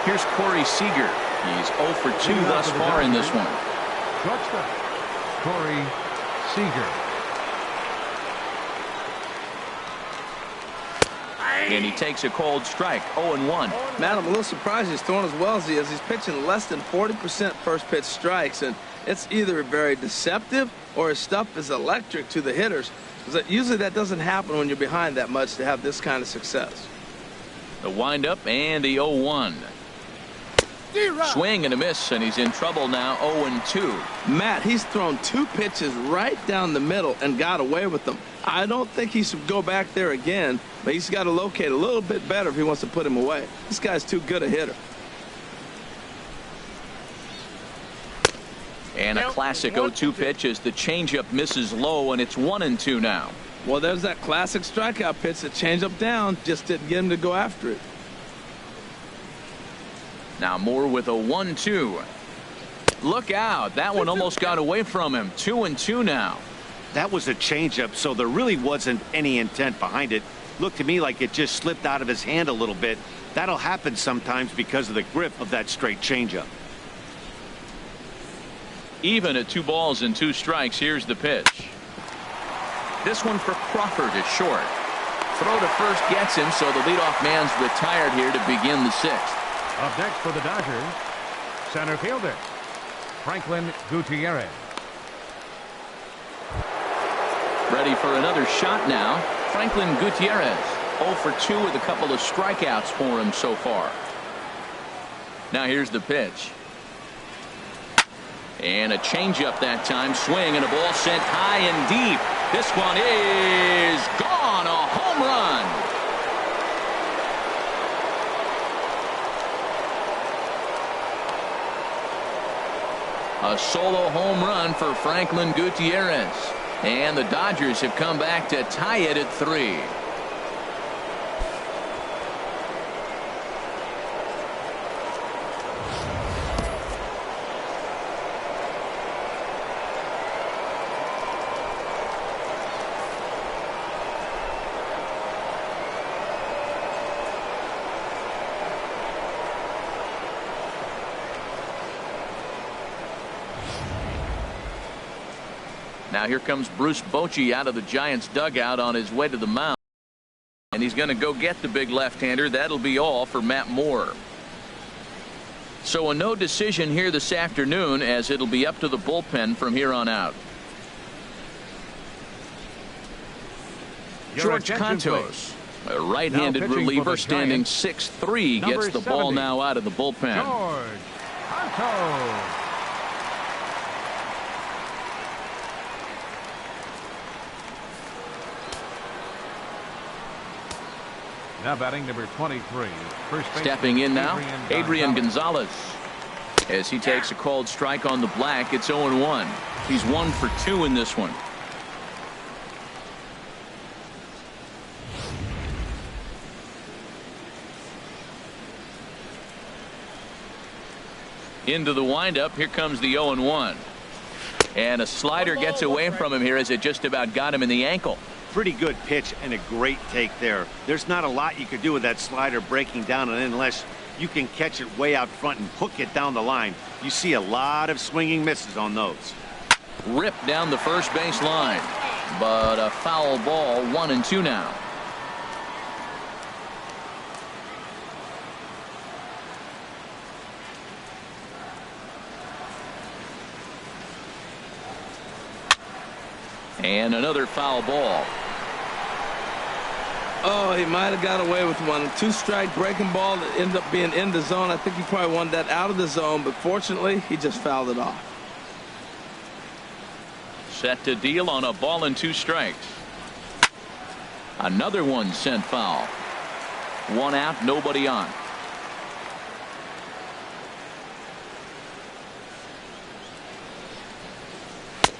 Here's Corey Seager. He's 0 for 2 thus far in this one. Shortstop, Corey Seager. And he takes a cold strike. 0-1. Matt, I'm a little surprised he's throwing as well as he is. He's pitching less than 40% first pitch strikes, and it's either very deceptive or his stuff is electric to the hitters. Usually that doesn't happen when you're behind that much to have this kind of success. The windup and the 0-1. Swing and a miss, and he's in trouble now. 0-2. Matt, he's thrown 2 pitches right down the middle and got away with them. I don't think he should go back there again, but he's got to locate a little bit better if he wants to put him away. This guy's too good a hitter. And a classic 0-2 pitch as the changeup misses low, and it's 1-2 now. Well, there's that classic strikeout pitch, the changeup down, just didn't get him to go after it. Now Moore with a 1-2. Look out. That one almost got away from him. 2-2 now. That was a changeup, so there really wasn't any intent behind it. Looked to me like it just slipped out of his hand a little bit. That'll happen sometimes because of the grip of that straight changeup. Even at 2 balls and 2 strikes. Here's the pitch. This one for Crawford is short. Throw to first gets him, so the leadoff man's retired here to begin the 6th. Up next for the Dodgers, center fielder Franklin Gutierrez. Ready for another shot now. Franklin Gutierrez 0 for 2 with a couple of strikeouts for him so far. Now here's the pitch. And a changeup that time. Swing and a ball sent high and deep. This one is gone. A home run. A solo home run for Franklin Gutierrez. And the Dodgers have come back to tie it at 3. Now here comes Bruce Bochy out of the Giants dugout on his way to the mound. And he's going to go get the big left-hander. That'll be all for Matt Moore. So a no decision here this afternoon, as it'll be up to the bullpen from here on out. Your George attention, Contos, a right-handed Now pitching for reliever the standing Giants, 6'3", number gets the ball 70, now out of the bullpen. George Contos. Now batting number 23. First Stepping in now, Adrian Gonzalez. Gonzalez. As he takes a called strike on the black, it's 0-1. He's 1 for 2 in this one. Into the windup. Here comes the 0-1. And a slider gets away from him here as it just about got him in the ankle. Pretty good pitch and a great take there. There's not a lot you could do with that slider breaking down, and unless you can catch it way out front and hook it down the line, you see a lot of swinging misses on those. Ripped down the first base line, but a foul ball. 1-2 now. And another foul ball. Oh, he might have got away with one. 2-strike breaking ball that ended up being in the zone. I think he probably wanted that out of the zone, but fortunately, he just fouled it off. Set to deal on a ball and 2 strikes. Another one sent foul. 1 out, nobody on.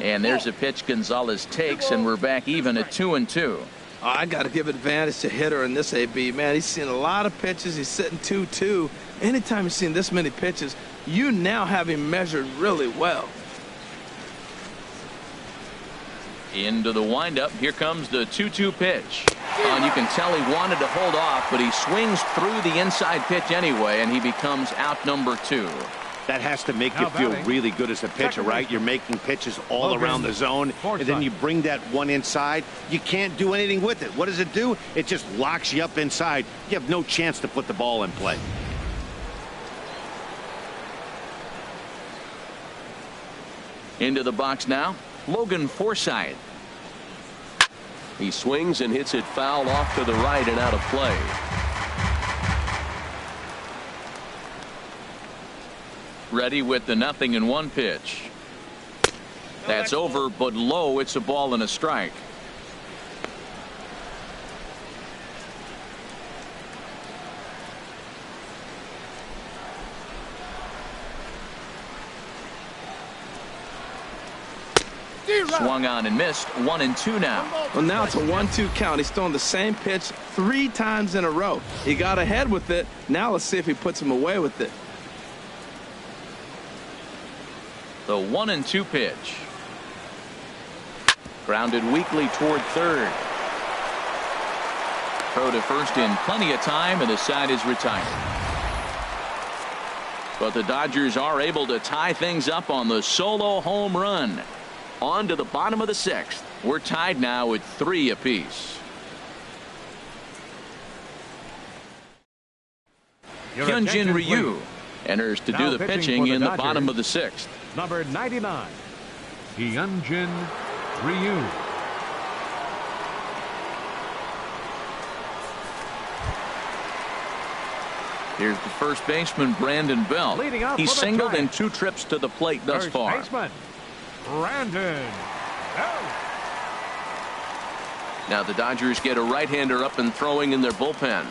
And there's a pitch Gonzalez takes, and we're back even at 2-2. I got to give advantage to hitter in this AB. Man, he's seen a lot of pitches. He's sitting 2-2. Anytime you've seen this many pitches, you now have him measured really well. Into the windup. Here comes the 2-2 pitch. And you can tell he wanted to hold off, but he swings through the inside pitch anyway, and he becomes out number 2. That has to make you feel really good as a pitcher, right? You're making pitches all around the zone, and then you bring that one inside. You can't do anything with it. What does it do? It just locks you up inside. You have no chance to put the ball in play. Into the box now, Logan Forsythe. He swings and hits it foul off to the right and out of play. Ready with the 0-1 pitch. That's over, but low. It's a ball and a strike. Swung on and missed. 1-2 now. Well, now it's a 1-2 count. He's throwing the same pitch 3 times in a row. He got ahead with it. Now let's see if he puts him away with it. The 1-2 pitch. Grounded weakly toward third. Throw to first in plenty of time, and the side is retired. But the Dodgers are able to tie things up on the solo home run. On to the bottom of the 6th. We're tied now at 3 apiece. Hyunjin Ryu enters to do the pitching in the bottom of the 6th. Number 99, Hyunjin Ryu. Here's the first baseman, Brandon Belt. He's singled in 2 trips to the plate thus far. Baseman, Brandon Belt. Now the Dodgers get a right-hander up and throwing in their bullpen.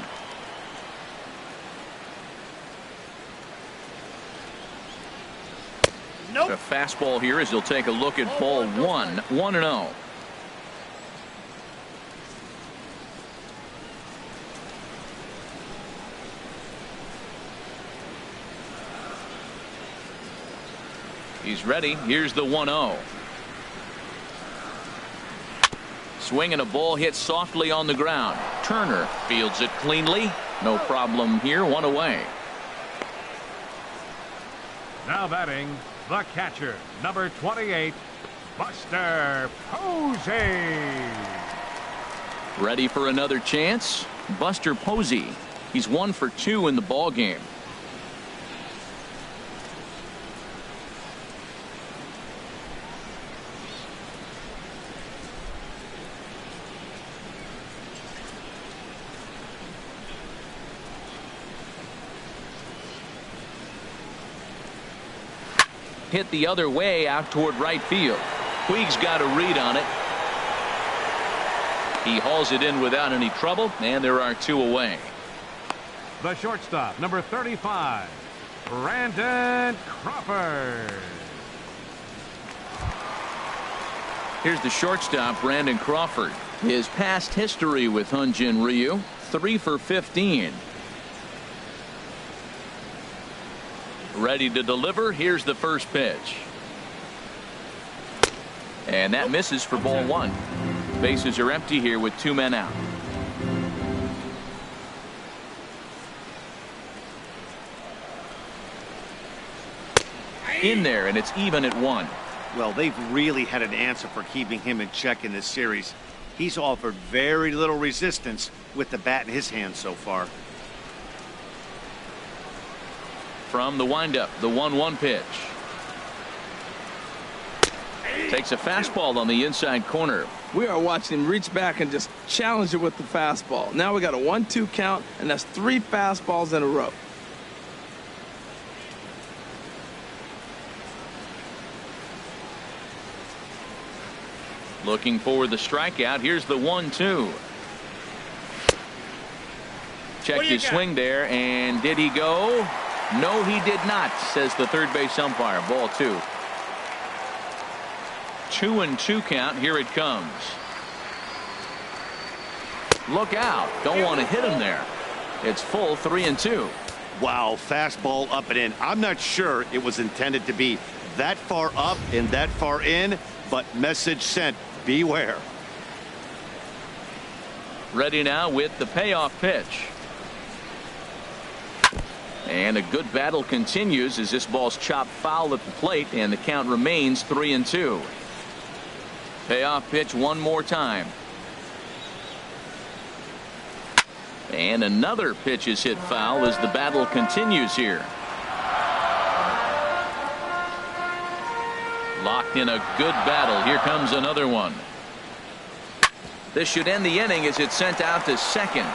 Nope. A fastball here as he'll take a look at ball 1. 1-0. He's ready. Here's the 1-0. Swing and a ball hit softly on the ground. Turner fields it cleanly. No problem here. 1 away. Now batting, the catcher, number 28, Buster Posey. Ready for another chance? Buster Posey. He's 1 for 2 in the ball game. Hit the other way out toward right field. Puig's got a read on it. He hauls it in without any trouble, and there are 2 away. The shortstop, number 35, Brandon Crawford. Here's the shortstop, Brandon Crawford. His past history with Hyunjin Ryu, 3 for 15. Ready to deliver. Here's the first pitch. And that misses for ball 1. Bases are empty here with 2 men out. In there, and it's even at 1. Well, they've really had an answer for keeping him in check in this series. He's offered very little resistance with the bat in his hand so far. From the windup, the 1-1 pitch. Takes a fastball on the inside corner. We are watching him reach back and just challenge it with the fastball. Now we got a 1-2 count, and that's 3 fastballs in a row. Looking for the strikeout. Here's the 1-2. Check his swing there, and did he go? No, he did not, says the third base umpire. Ball 2. 2-2 count. Here it comes. Look out. Don't want to hit him there. It's full 3-2. Wow, fastball up and in. I'm not sure it was intended to be that far up and that far in, but message sent. Beware. Ready now with the payoff pitch. And a good battle continues as this ball's chopped foul at the plate, and the count remains 3-2. Payoff pitch one more time. And another pitch is hit foul as the battle continues here. Locked in a good battle. Here comes another one. This should end the inning as it's sent out to second.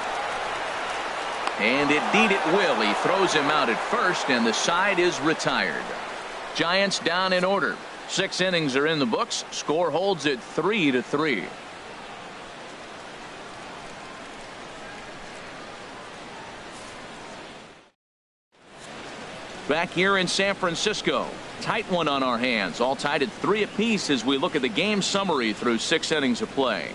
And indeed it will. He throws him out at first, and the side is retired. Giants down in order. 6 innings are in the books. Score holds at 3-3. Back here in San Francisco. Tight one on our hands. All tied at 3 apiece as we look at the game summary through 6 innings of play.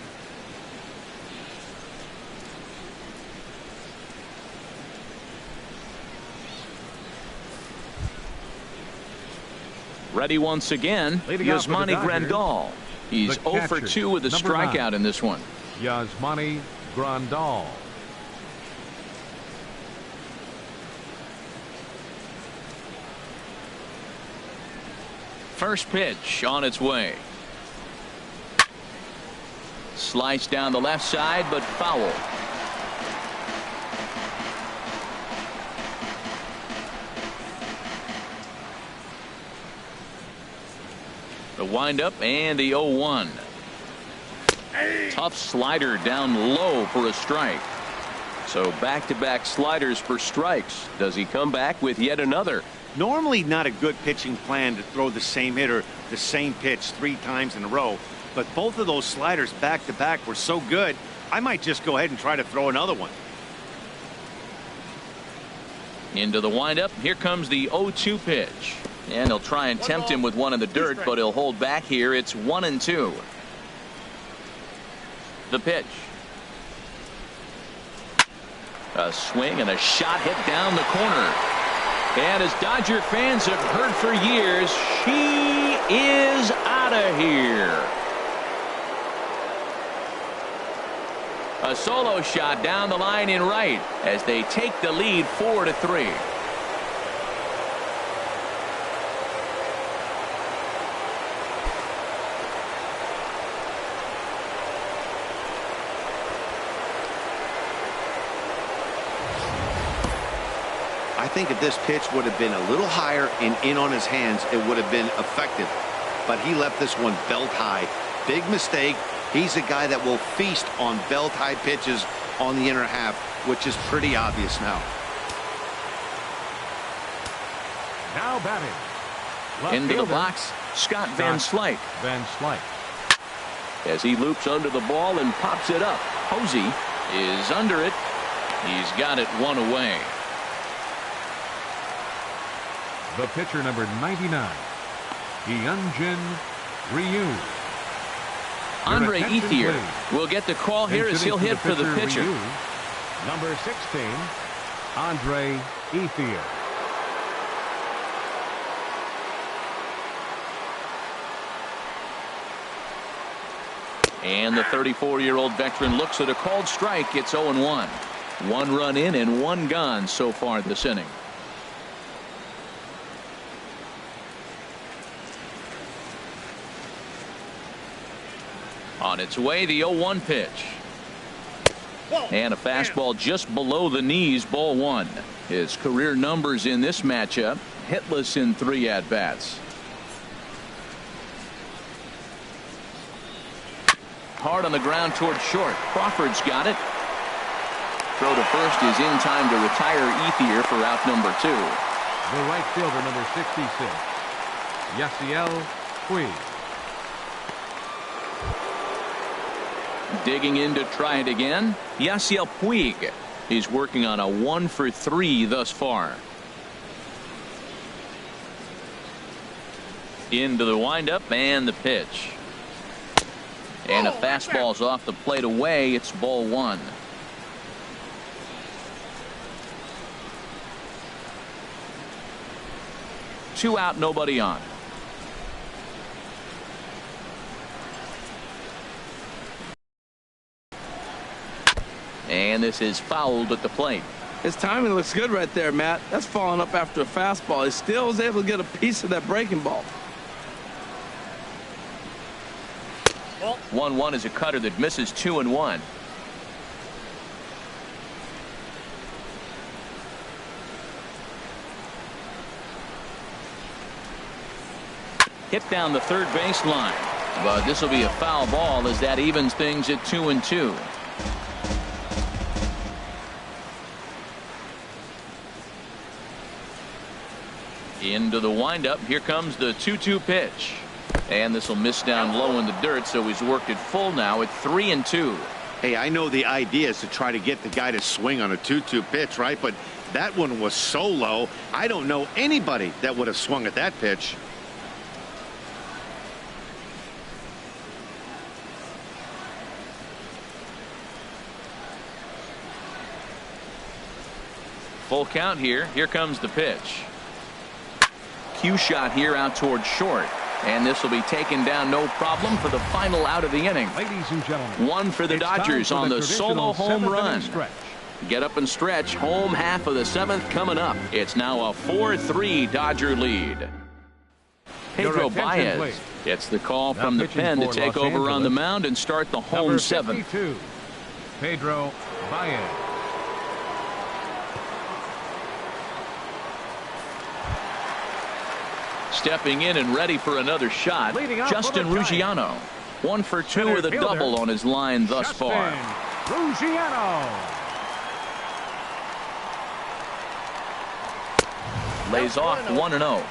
Ready once again, Yasmani Grandal. He's 0 for 2 with a strikeout in this one. Yasmani Grandal. First pitch on its way. Slice down the left side, but foul. The windup and the 0-1. Tough slider down low for a strike. So back-to-back sliders for strikes. Does he come back with yet another? Normally not a good pitching plan to throw the same hitter the same pitch 3 times in a row, but both of those sliders back-to-back were so good, I might just go ahead and try to throw another one. Into the windup. Here comes the 0-2 pitch. And he'll try and tempt him with one in the dirt, but he'll hold back here. It's 1-2. The pitch. A swing and a shot hit down the corner. And as Dodger fans have heard for years, she is out of here. A solo shot down the line in right as they take the lead 4-3. I think if this pitch would have been a little higher and in on his hands, it would have been effective. But he left this one belt high. Big mistake. He's a guy that will feast on belt high pitches on the inner half, which is pretty obvious now. Now batting. Left Into the fielder, box, Scott Van Slyke. Van Slyke. As he loops under the ball and pops it up. Posey is under it. He's got it one away. The pitcher, number 99, Hyunjin Ryu. Andre attention, Ethier please. will get the call here as Introducing he'll hit for the pitcher. Ryu, number 16, Andre Ethier. And the 34-year-old veteran looks at a called strike. It's 0-1. 1 run in and 1 gone so far this inning. On its way, the 0-1 pitch. And a fastball just below the knees, ball 1. His career numbers in this matchup, hitless in 3 at-bats. Hard on the ground toward short. Crawford's got it. Throw to first is in time to retire Ethier for out number 2. The right fielder, number 66, Yasiel Puig. Digging in to try it again, Yasiel Puig. He's working on a 1 for 3 thus far. Into the windup and the pitch. And a fastball's off the plate away. It's ball 1. Two out, nobody on. And this is fouled at the plate. His timing looks good right there, Matt. That's falling up after a fastball. He still was able to get a piece of that breaking ball. 1-1 is a cutter that misses 2-1. Hit down the third base line, but this will be a foul ball as that evens things at 2-2. Into the windup. Here comes the 2-2 pitch. And this will miss down low in the dirt, so he's worked it full now at 3-2. Hey, I know the idea is to try to get the guy to swing on a 2-2 pitch, right? But that one was so low, I don't know anybody that would have swung at that pitch. Full count here. Here comes the pitch. Cue shot here out toward short. And this will be taken down no problem for the final out of the inning. Ladies and gentlemen, 1 for the Dodgers on the solo home run. Get up and stretch. Home half of the 7th coming up. It's now a 4-3 Dodger lead. Pedro attention, Baez please. gets the call Now from the pitching pen to for take Los over on the Angeles, mound and start the home number seventh. 52, Pedro Baez. Stepping in and ready for another shot, Leading off Justin for the Giants. Ruggiano. 1 for 2 Center with a fielder, double on his line thus Justin far. Ruggiano. Lays off 1-0.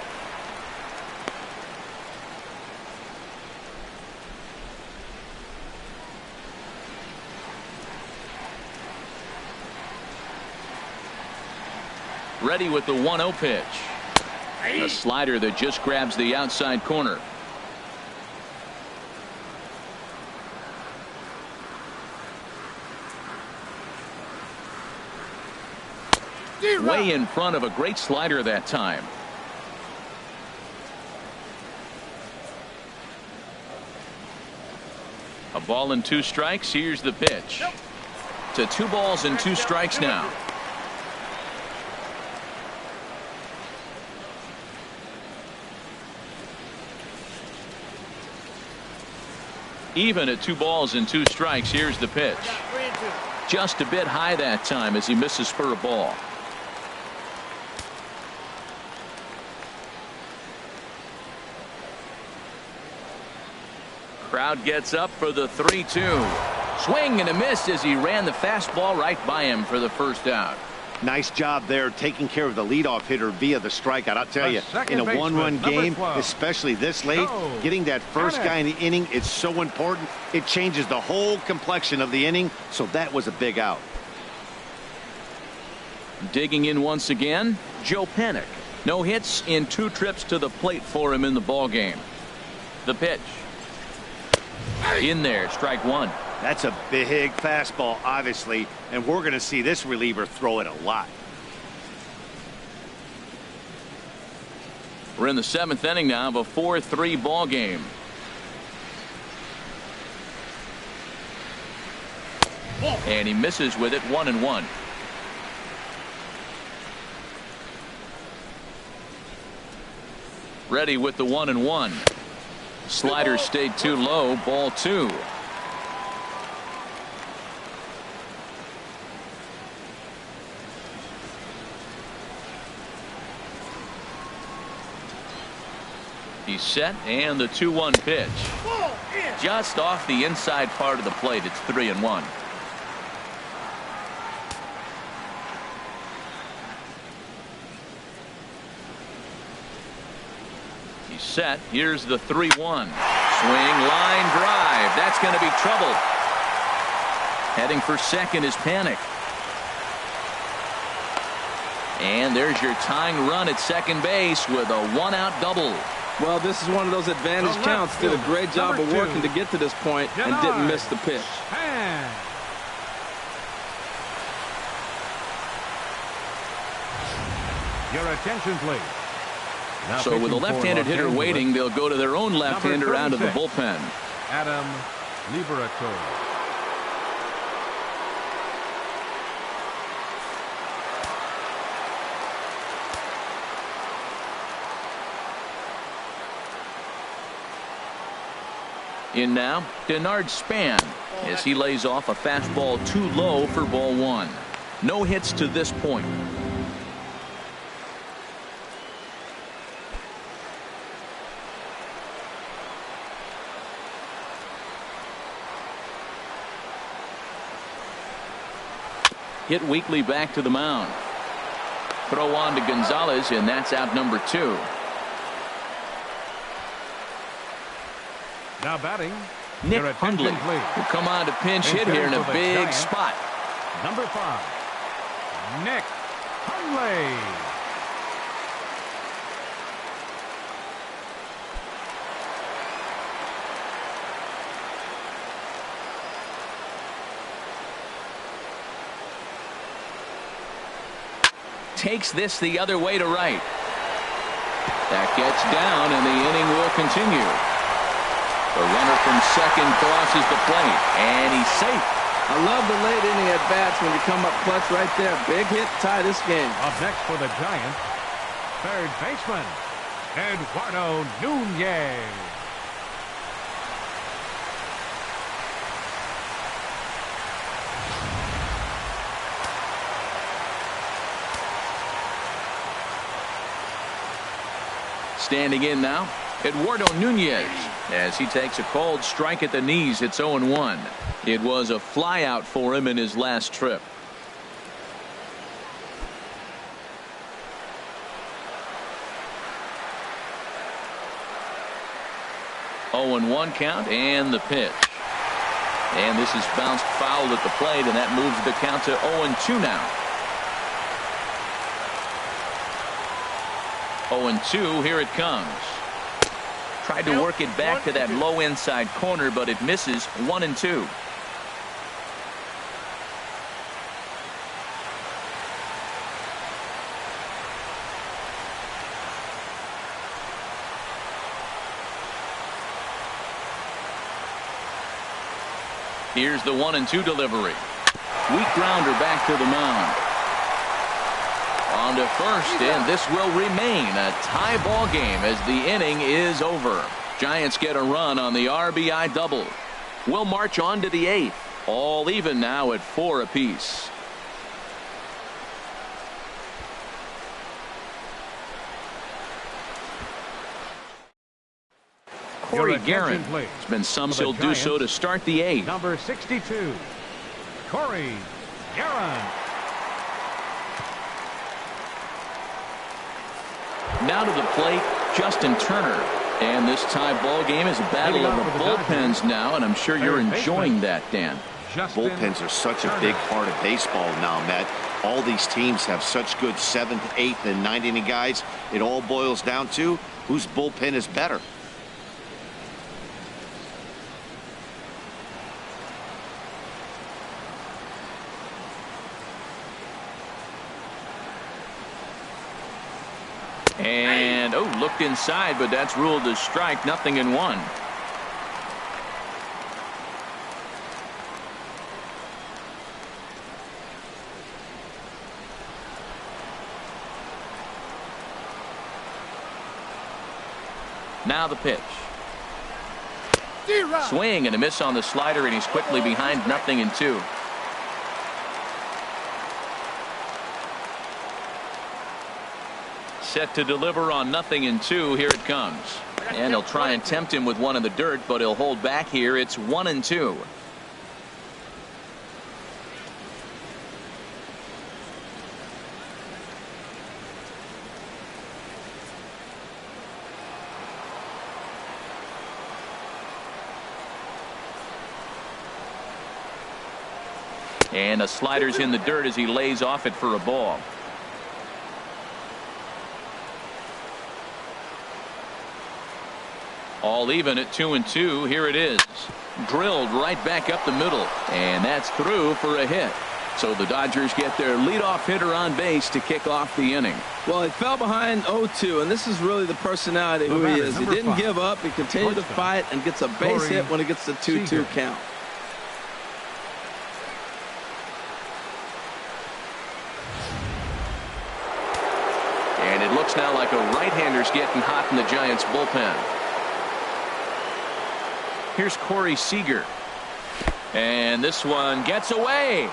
Ready with the 1-0 pitch. A slider that just grabs the outside corner. Way in front of a great slider that time. A ball and 2 strikes. Here's the pitch. To 2 balls and 2 strikes now. Even at 2 balls and 2 strikes. Here's the pitch. Just a bit high that time as he misses for a ball. Crowd gets up for the 3-2. Swing and a miss as he ran the fastball right by him for the first out. Nice job there taking care of the leadoff hitter via the strikeout. I'll tell The you, second in a baseman, one-run number game, 12. especially this late, Go. getting that first Panic. guy in the inning is so important. It changes the whole complexion of the inning, so that was a big out. Digging in once again, Joe Panic. No hits in 2 trips to the plate for him in the ball game. The pitch. In there, strike 1. That's a big fastball, obviously, and we're going to see this reliever throw it a lot. We're in the 7th inning now of a 4-3 ball game. And he misses with it, 1-1. Ready with the 1-1. Slider stayed too low, ball 2. He's set, and the 2-1 pitch. Just off the inside part of the plate. It's 3-1. He's set. Here's the 3-1. Swing, line drive. That's going to be trouble. Heading for second is Panic. And there's your tying run at second base with a 1-out double. Well, this is one of those advantage The counts. left Did a field, great job of number 2, working to get to this point and didn't miss the pitch. And your attention, please. Now So with a pitching for left-handed Los hitter Angeles, waiting, they'll go to their own left-hander number out of the 36, bullpen. Adam Liberato. In now, Denard Span as he lays off a fastball too low for ball 1. No hits to this point. Hit weakly back to the mound. Throw on to Gonzalez, and that's out number 2. Now batting, Nick your attention, Hundley please. will come on to pinch hit here in a For the big Giants, spot. Number 5, Nick Hundley. Takes this the other way to right. That gets down, and the inning will continue. The runner from second crosses the plate, and he's safe. I love the late inning at bats when you come up clutch right there. Big hit, tie this game. Up next for the Giants, third baseman, Eduardo Nunez. Standing in now, Eduardo Nunez, as he takes a cold strike at the knees. It's 0-1. It was a flyout for him in his last trip. 0-1 count, and the pitch. And this is bounced foul at the plate, and that moves the count to 0-2 now. 0-2, here it comes. Tried to work it back to that low inside corner, but it misses. 1-2. Here's the 1-2 delivery. Weak grounder back to the mound. On to first, and this will remain a tie ball game as the inning is over. Giants get a run on the RBI double. We'll march on to the 8th. All even now at 4 apiece. Corey Guerin has been some still do so to start the 8th. Number 62, Corey Guerin. Now to the plate, Justin Turner. And this tie ball game is a battle of the bullpens now, and I'm sure you're enjoying that, Dan. Bullpens are such a big part of baseball now, Matt. All these teams have such good 7th, 8th, and 9th inning guys. It all boils down to whose bullpen is better. And looked inside, but that's ruled a strike. 0-1. Now the pitch. Swing and a miss on the slider, and he's quickly behind. 0-2. Set to deliver on 0-2. Here it comes. And he'll try and tempt him with one in the dirt, but he'll hold back here. It's 1-2. And a slider's in the dirt as he lays off it for a ball. All even at 2-2. Here it is. Drilled right back up the middle. And that's through for a hit. So the Dodgers get their leadoff hitter on base to kick off the inning. Well, he fell behind 0-2, and this is really the personality who he is. He didn't give up. He continued to fight and gets a base hit when it gets the 2-2 count. And it looks now like a right-hander's getting hot in the Giants bullpen. Here's Corey Seager. And this one gets away.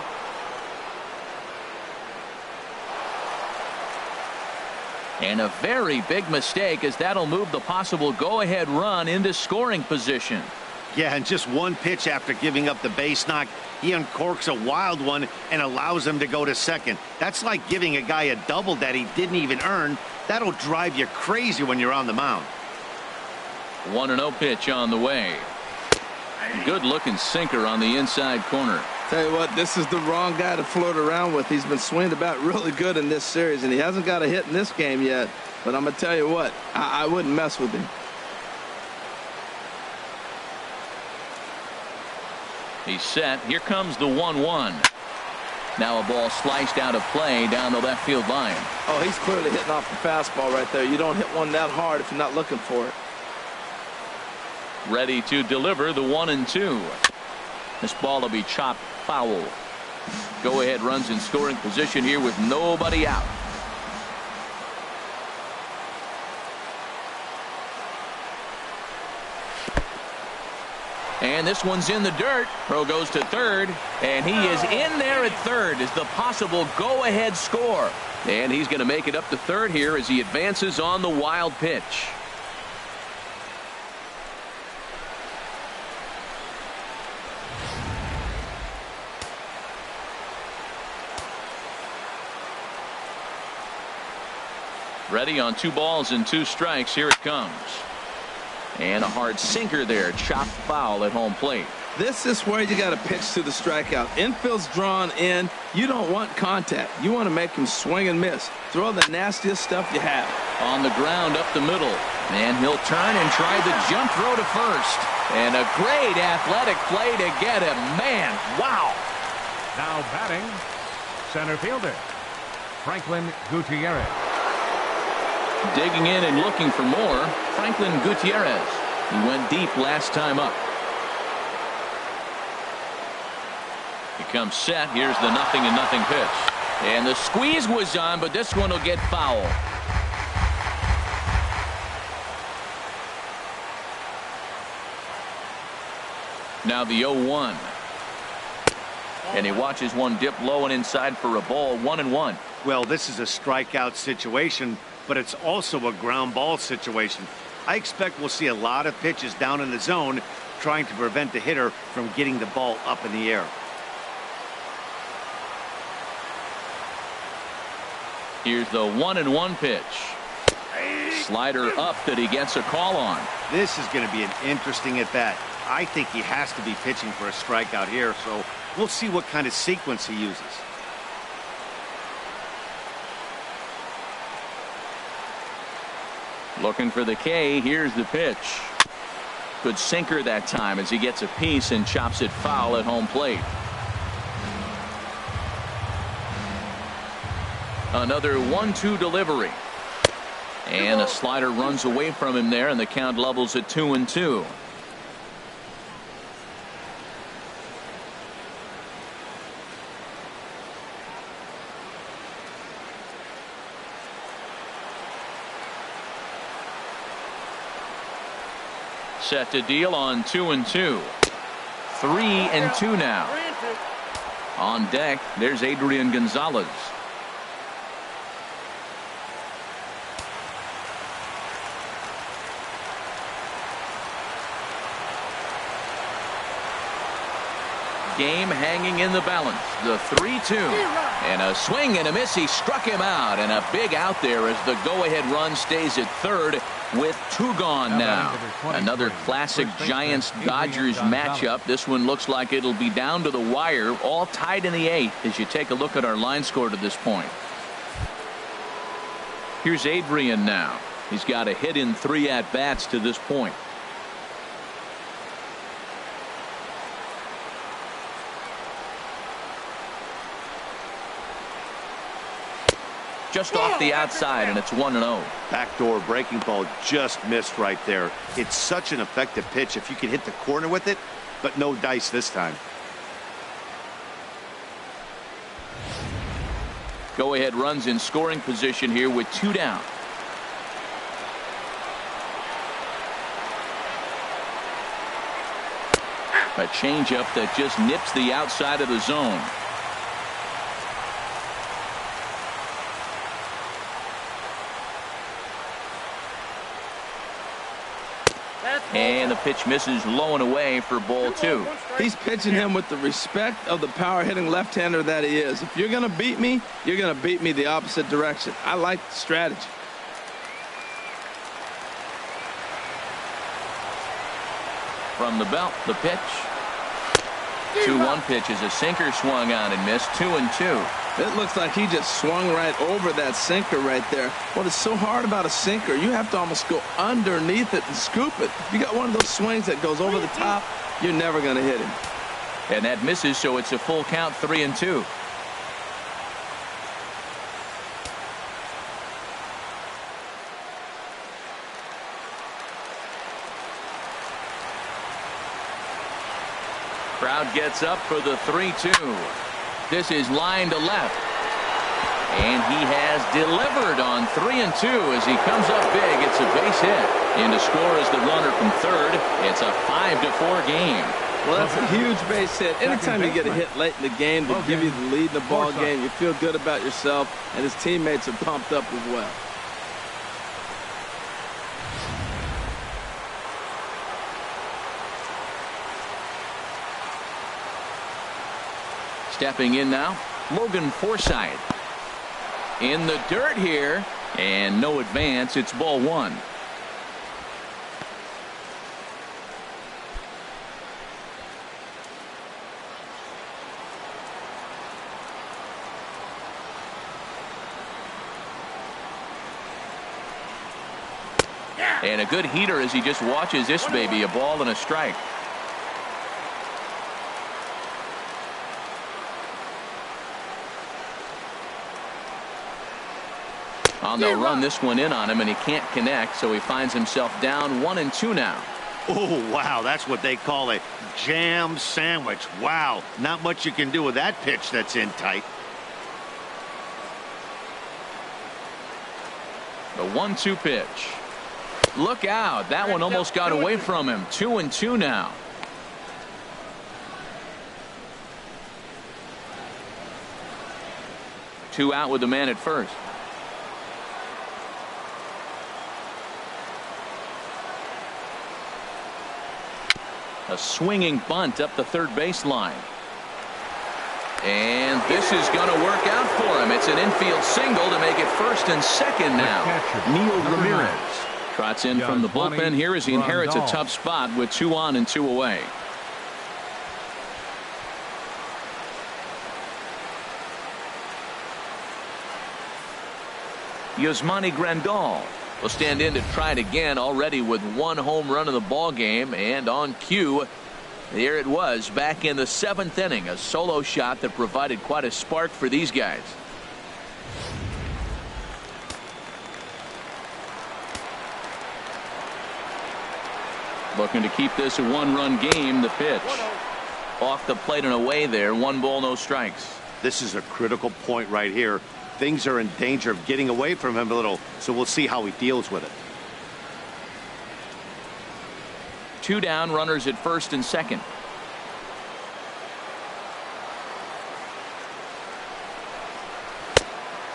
And a very big mistake, as that'll move the possible go-ahead run into scoring position. Yeah, and just one pitch after giving up the base knock, he uncorks a wild one and allows him to go to second. That's like giving a guy a double that he didn't even earn. That'll drive you crazy when you're on the mound. 1-0 pitch on the way. Good looking sinker on the inside corner. Tell you what, this is the wrong guy to float around with. He's been swinging about really good in this series, and he hasn't got a hit in this game yet. But I'm going to tell you what, I wouldn't mess with him. He's set. Here comes the 1-1. Now a ball sliced out of play down the left field line. Oh, he's clearly hitting off the fastball right there. You don't hit one that hard if you're not looking for it. Ready to deliver the 1-2. This ball will be chopped foul. Go ahead runs in scoring position here with nobody out. And this one's in the dirt. Throw goes to third, and he is in there at third as the possible go-ahead score. And he's going to make it up to third here as he advances on the wild pitch. Ready on 2 balls and 2 strikes. Here it comes. And a hard sinker there. Chopped foul at home plate. This is where you got to pitch to the strikeout. Infield's drawn in. You don't want contact. You want to make him swing and miss. Throw the nastiest stuff you have. On the ground up the middle. And he'll turn and try the jump throw to first. And a great athletic play to get him. Man, wow. Now batting, center fielder, Franklin Gutierrez. Digging in and looking for more, Franklin Gutierrez. He went deep last time up. He comes set. Here's the 0-0 pitch. And the squeeze was on, but this one will get foul. Now the 0-1. And he watches one dip low and inside for a ball. 1-1. Well, this is a strikeout situation, but it's also a ground ball situation. I expect we'll see a lot of pitches down in the zone trying to prevent the hitter from getting the ball up in the air. Here's the 1-1 pitch. Slider up that he gets a call on. This is going to be an interesting at bat. I think he has to be pitching for a strikeout here, so we'll see what kind of sequence he uses. Looking for the K. Here's the pitch. Good sinker that time as he gets a piece and chops it foul at home plate. Another 1-2 delivery. And a slider runs away from him there, and the count levels at 2-2. Set to deal on 2-2. 3-2 now. On deck, there's Adrian Gonzalez. Game hanging in the balance. The 3-2. And a swing and a miss. He struck him out. And a big out there as the go-ahead run stays at third with 2 gone now. Another classic Giants-Dodgers matchup. This one looks like it'll be down to the wire. All tied in the 8th as you take a look at our line score to this point. Here's Adrian now. He's got a hit in 3 at-bats to this point. Just off the outside, and it's 1-0. Backdoor breaking ball just missed right there. It's such an effective pitch if you can hit the corner with it, but no dice this time. Go ahead runs in scoring position here with 2 down. A changeup that just nips the outside of the zone. And the pitch misses low and away for ball 2. He's pitching him with the respect of the power hitting left-hander that he is. If you're going to beat me, you're going to beat me the opposite direction. I like the strategy. From the belt, the pitch. 2-1 pitch is a sinker swung on and missed. 2-2. It looks like he just swung right over that sinker right there. What is so hard about a sinker, you have to almost go underneath it and scoop it. If you got one of those swings that goes over the top, you're never going to hit him. And that misses, so it's a full count, 3-2. Crowd gets up for the 3-2. This is line to left. And he has delivered on 3 and 2 as he comes up big. It's a base hit. And to score is the runner from third. It's a 5-4 game. Well, that's a huge base hit. Anytime you get a hit late in the game to give you the lead in the ball game, you feel good about yourself, and his teammates are pumped up as well. Stepping in now, Logan Forsythe. In the dirt here, and no advance. It's ball 1. And a good heater as he just watches this baby, a ball and a strike. And they'll run this one in on him, and he can't connect, so he finds himself down 1 and 2 now. Oh, wow, that's what they call a jam sandwich. Wow, not much you can do with that pitch that's in tight. The 1-2 pitch. Look out, that one almost got away from him. 2 and 2 now. Two out with the man at first. A swinging bunt up the third baseline. And this is going to work out for him. It's an infield single to make it first and second now. Neil Ramirez trots in from the bullpen here as he inherits a tough spot with 2 on and 2 away. Yasmani Grandal will stand in to try it again, already with 1 home run in the ball game, and on cue, there it was back in the 7th inning, a solo shot that provided quite a spark for these guys. Looking to keep this a 1-run game. The pitch off the plate and away there. 1 ball, no strikes. This is a critical point right here. Things are in danger of getting away from him a little, so we'll see how he deals with it. 2 down, runners at first and second.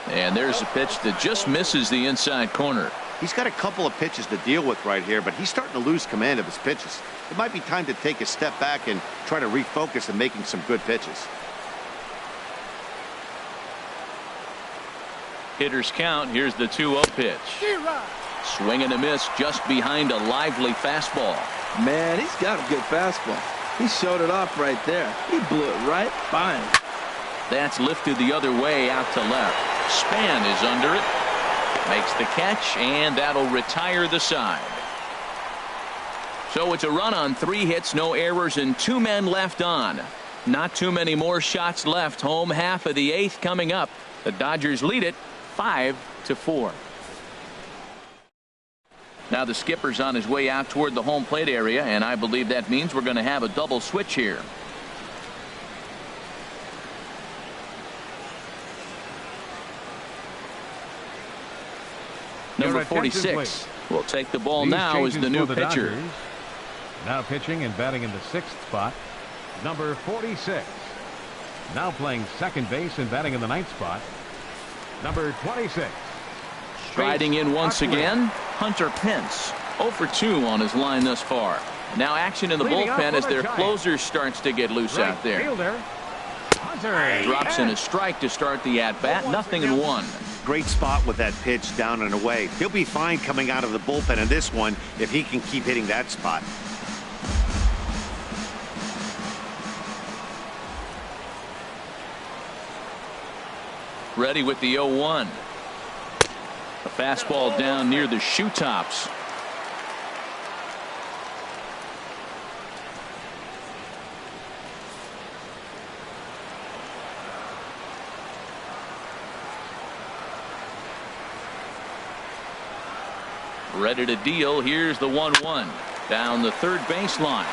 And there's a pitch that just misses the inside corner. He's got a couple of pitches to deal with right here, but he's starting to lose command of his pitches. It might be time to take a step back and try to refocus on making some good pitches. Hitters count. Here's the 2-0 pitch. Swing and a miss just behind a lively fastball. Man, he's got a good fastball. He showed it off right there. He blew it right by him. That's lifted the other way out to left. Span is under it. Makes the catch, and that'll retire the side. So it's a run on 3 hits, no errors, and 2 men left on. Not too many more shots left. Home half of the 8th coming up. The Dodgers lead it 5-4. Now the skipper's on his way out toward the home plate area, and I believe that means we're going to have a double switch here. Number 46 will take the ball now as the new pitcher. Dodgers. Now pitching and batting in the 6th spot, number 46. Now playing second base and batting in the 9th spot, number 26. Striding in once again, Hunter Pence. 0 for 2 on his line thus far. Now action in the bullpen as their closer starts to get loose out there. Drops in a strike to start the at-bat. 0-1. Great spot with that pitch down and away. He'll be fine coming out of the bullpen in this one if he can keep hitting that spot. Ready with the 0-1. A fastball down near the shoe tops. Ready to deal. Here's the 1-1 down the third baseline.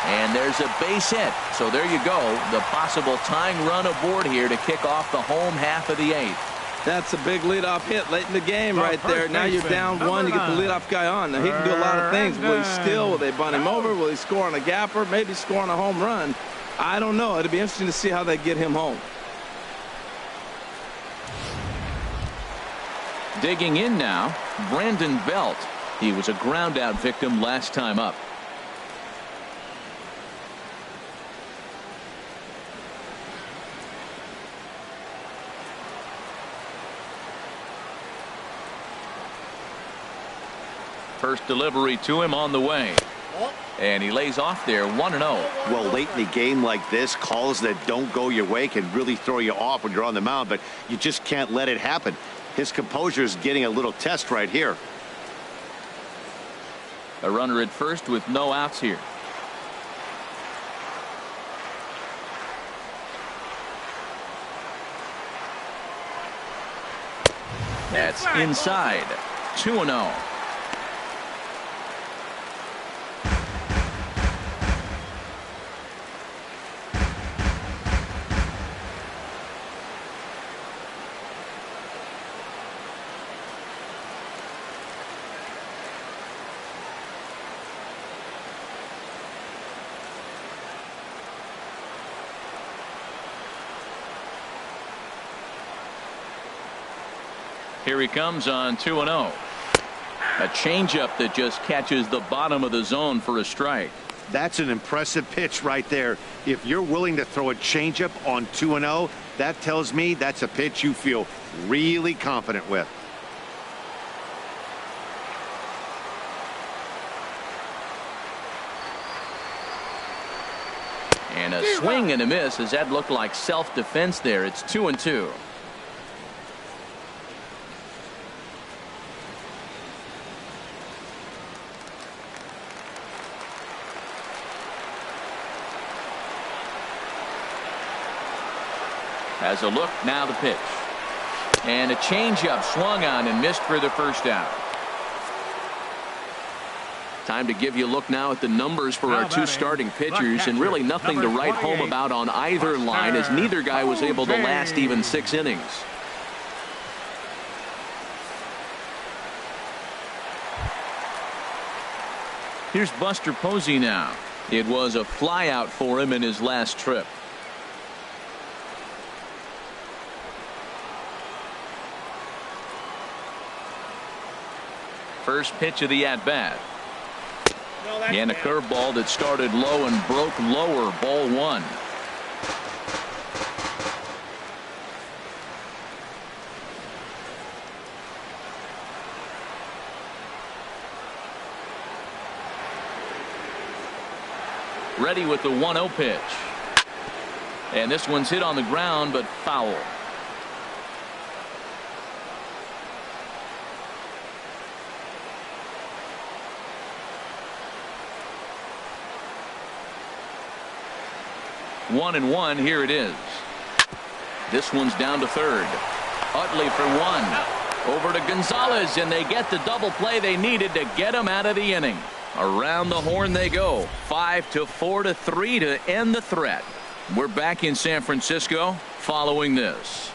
And there's a base hit. So there you go. The possible tying run aboard here to kick off the home half of the 8th. That's a big leadoff hit late in the game right there. Now you're down 1. You get the leadoff guy on. Now he can do a lot of things. Will he steal? Will they bunt him over? Will he score on a gapper? Maybe score on a home run. I don't know. It'll be interesting to see how they get him home. Digging in now, Brandon Belt. He was a ground out victim last time up. First delivery to him on the way. And he lays off there 1-0. Well, late in the game like this, calls that don't go your way can really throw you off when you're on the mound, but you just can't let it happen. His composure is getting a little test right here. A runner at first with no outs here. That's inside. 2-0. Here he comes on 2-0. A changeup that just catches the bottom of the zone for a strike. That's an impressive pitch right there. If you're willing to throw a changeup on 2-0, that tells me that's a pitch you feel really confident with. And a swing and a miss, as that looked like self-defense there. It's 2-2. Has a look, now the pitch. And a changeup swung on and missed for the first out. Time to give you a look now at the numbers for our two starting pitchers, and really nothing to write home about on either line, as neither guy was able to last even 6 innings. Here's Buster Posey now. It was a flyout for him in his last trip. First pitch of the at-bat. And a curveball that started low and broke lower. Ball 1. Ready with the 1-0 pitch. And this one's hit on the ground, but foul. One and one. Here it is. This one's down to third. Utley for 1. Over to Gonzalez, and they get the double play they needed to get him out of the inning. Around the horn they go. 5-4-3 to end the threat. We're back in San Francisco following this.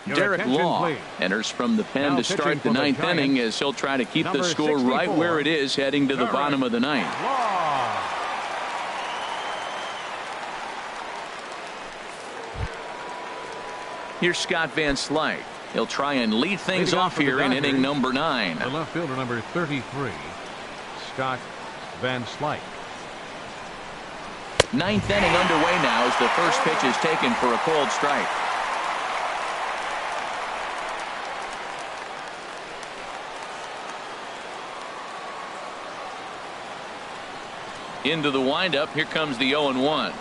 Derek Law enters from the pen to start the 9th inning, as he'll try to keep the score right where it is heading to the bottom of the 9th. Here's Scott Van Slyke. He'll try and lead things off here in inning number 9. The left fielder, number 33, Scott Van Slyke. 9th inning underway now as the first pitch is taken for a cold strike. Into the windup. Here comes the 0-1.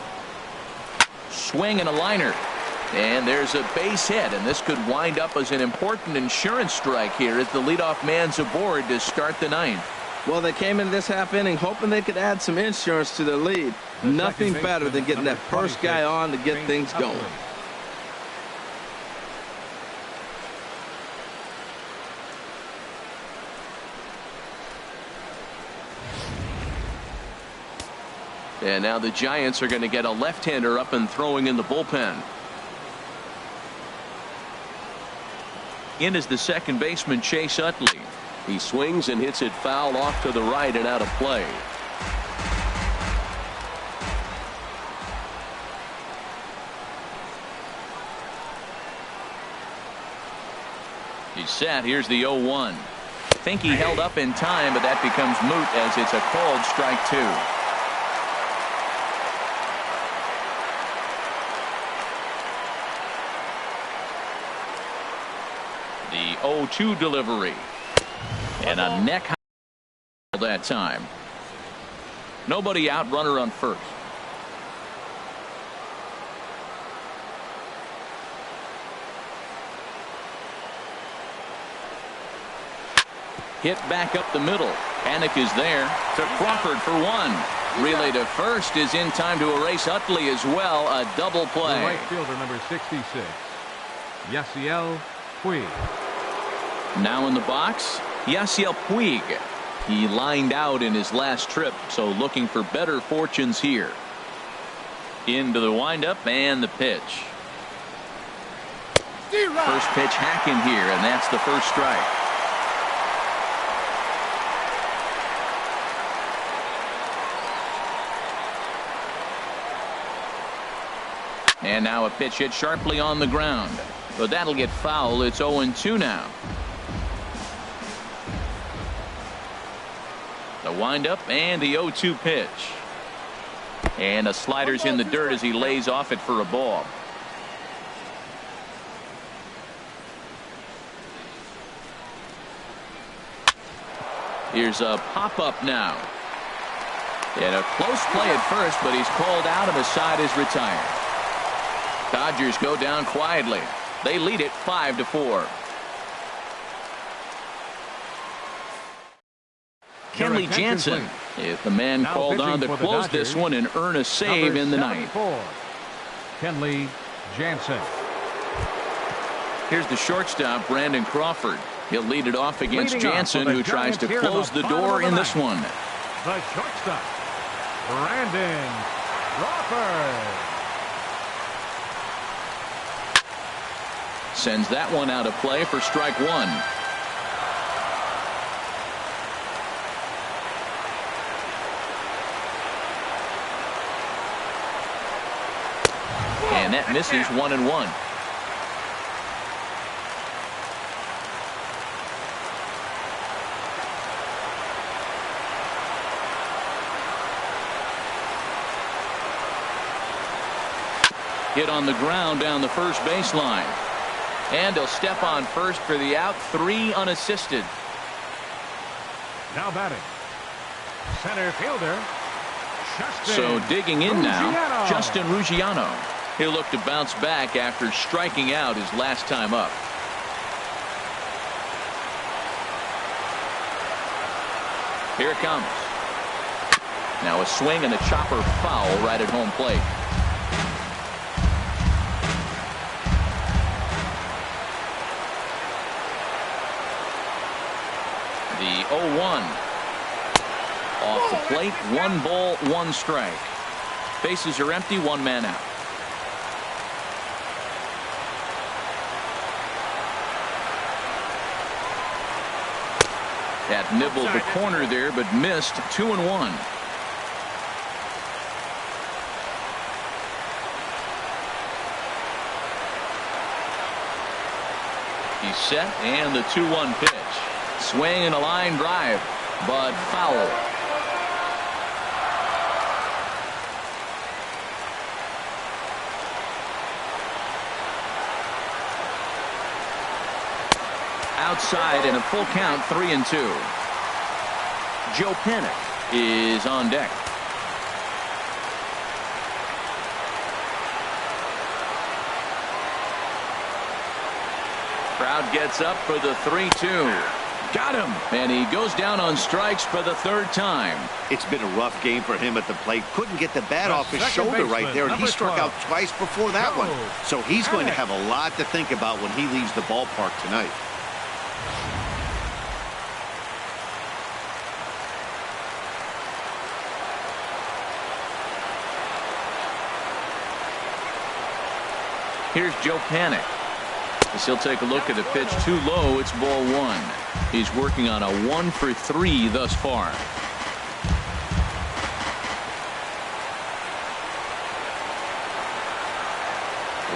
Swing and a liner. And there's a base hit, and this could wind up as an important insurance strike here as the leadoff man's aboard to start the 9th. Well, they came in this half inning hoping they could add some insurance to their lead. Nothing better than getting that first guy on to get things going. And now the Giants are going to get a left-hander up and throwing in the bullpen. In is the second baseman, Chase Utley. He swings and hits it foul off to the right and out of play. He's set. Here's the 0-1. Think he held up in time, but that becomes moot as it's a called strike two. The 0-2 delivery. And a neck high that time. Nobody out, runner on first. Hit back up the middle. Panic is there to Crawford for one. Relay to first is in time to erase Utley as well. A double play. The right fielder, number 66, Yasiel Puig. Now in the box, Yasiel Puig. He lined out in his last trip, so looking for better fortunes here. Into the windup and the pitch. First pitch hacking here, and that's the first strike. And now a pitch hit sharply on the ground. But that'll get foul. It's 0-2 now. The windup and the 0-2 pitch. And a slider's in the dirt as he lays off it for a ball. Here's a pop-up now. And a close play at first, but he's called out and the side is retired. Dodgers go down quietly. They lead it 5-4. Kenley Jansen is the man Now called on to pitching for the close Dodgers, this one and earn a save in the ninth. Kenley Jansen. Here's the shortstop, Brandon Crawford. He'll lead it off against Leading off Jansen, for the who tries to Giants close here the in the bottom door of the in this ninth. one. The shortstop, Brandon Crawford. Sends that one out of play for strike one. And that misses 1-1. Hit on the ground down the first baseline. And he'll step on first for the out. 3 unassisted. Now batting, center fielder, Justin So digging in now, Ruggiero. Justin Ruggiero. He'll look to bounce back after striking out his last time up. Here it comes. Now a swing and a chopper foul right at home plate. The 0-1. Off the plate, 1 ball, 1 strike. Bases are empty, 1 man out. That nibbled the corner there, but missed. 2-1. He's set, and the 2-1 pitch. Swing and a line drive, but foul. Outside and a full count, 3-2. Joe Panic is on deck. Crowd gets up for the 3-2. Got him, and he goes down on strikes for the 3rd time. It's been a rough game for him at the plate. Couldn't get the bat The off his second shoulder right baseman, there, and he number struck 12. out twice before that Joe one. So he's going to Panic. have a lot to think about when he leaves the ballpark tonight. Here's Joe Panic. As he'll take a look at a pitch too low. It's ball one. He's working on a 1 for 3 thus far.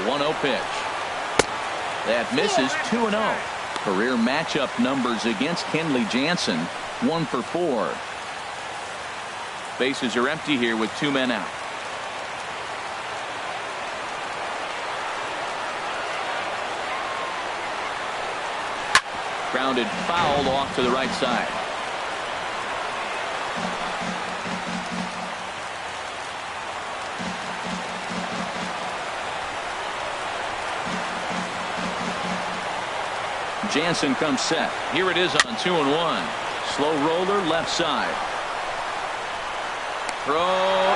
1-0 pitch. That misses. 2-0. Career matchup numbers against Kenley Jansen, 1 for 4. Bases are empty here with 2 men out. Grounded foul off to the right side. Jansen comes set. Here it is on 2-1. Slow roller left side. Throw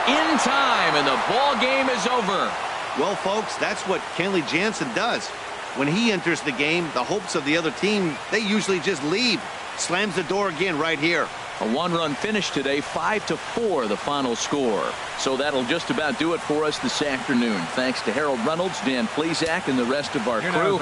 in time, and the ball game is over. Well, folks, that's what Kenley Jansen does. When he enters the game, the hopes of the other team, they usually just leave. Slams the door again right here. A 1-run finish today, 5-4 the final score. So that'll just about do it for us this afternoon. Thanks to Harold Reynolds, Dan Plesac, and the rest of our crew.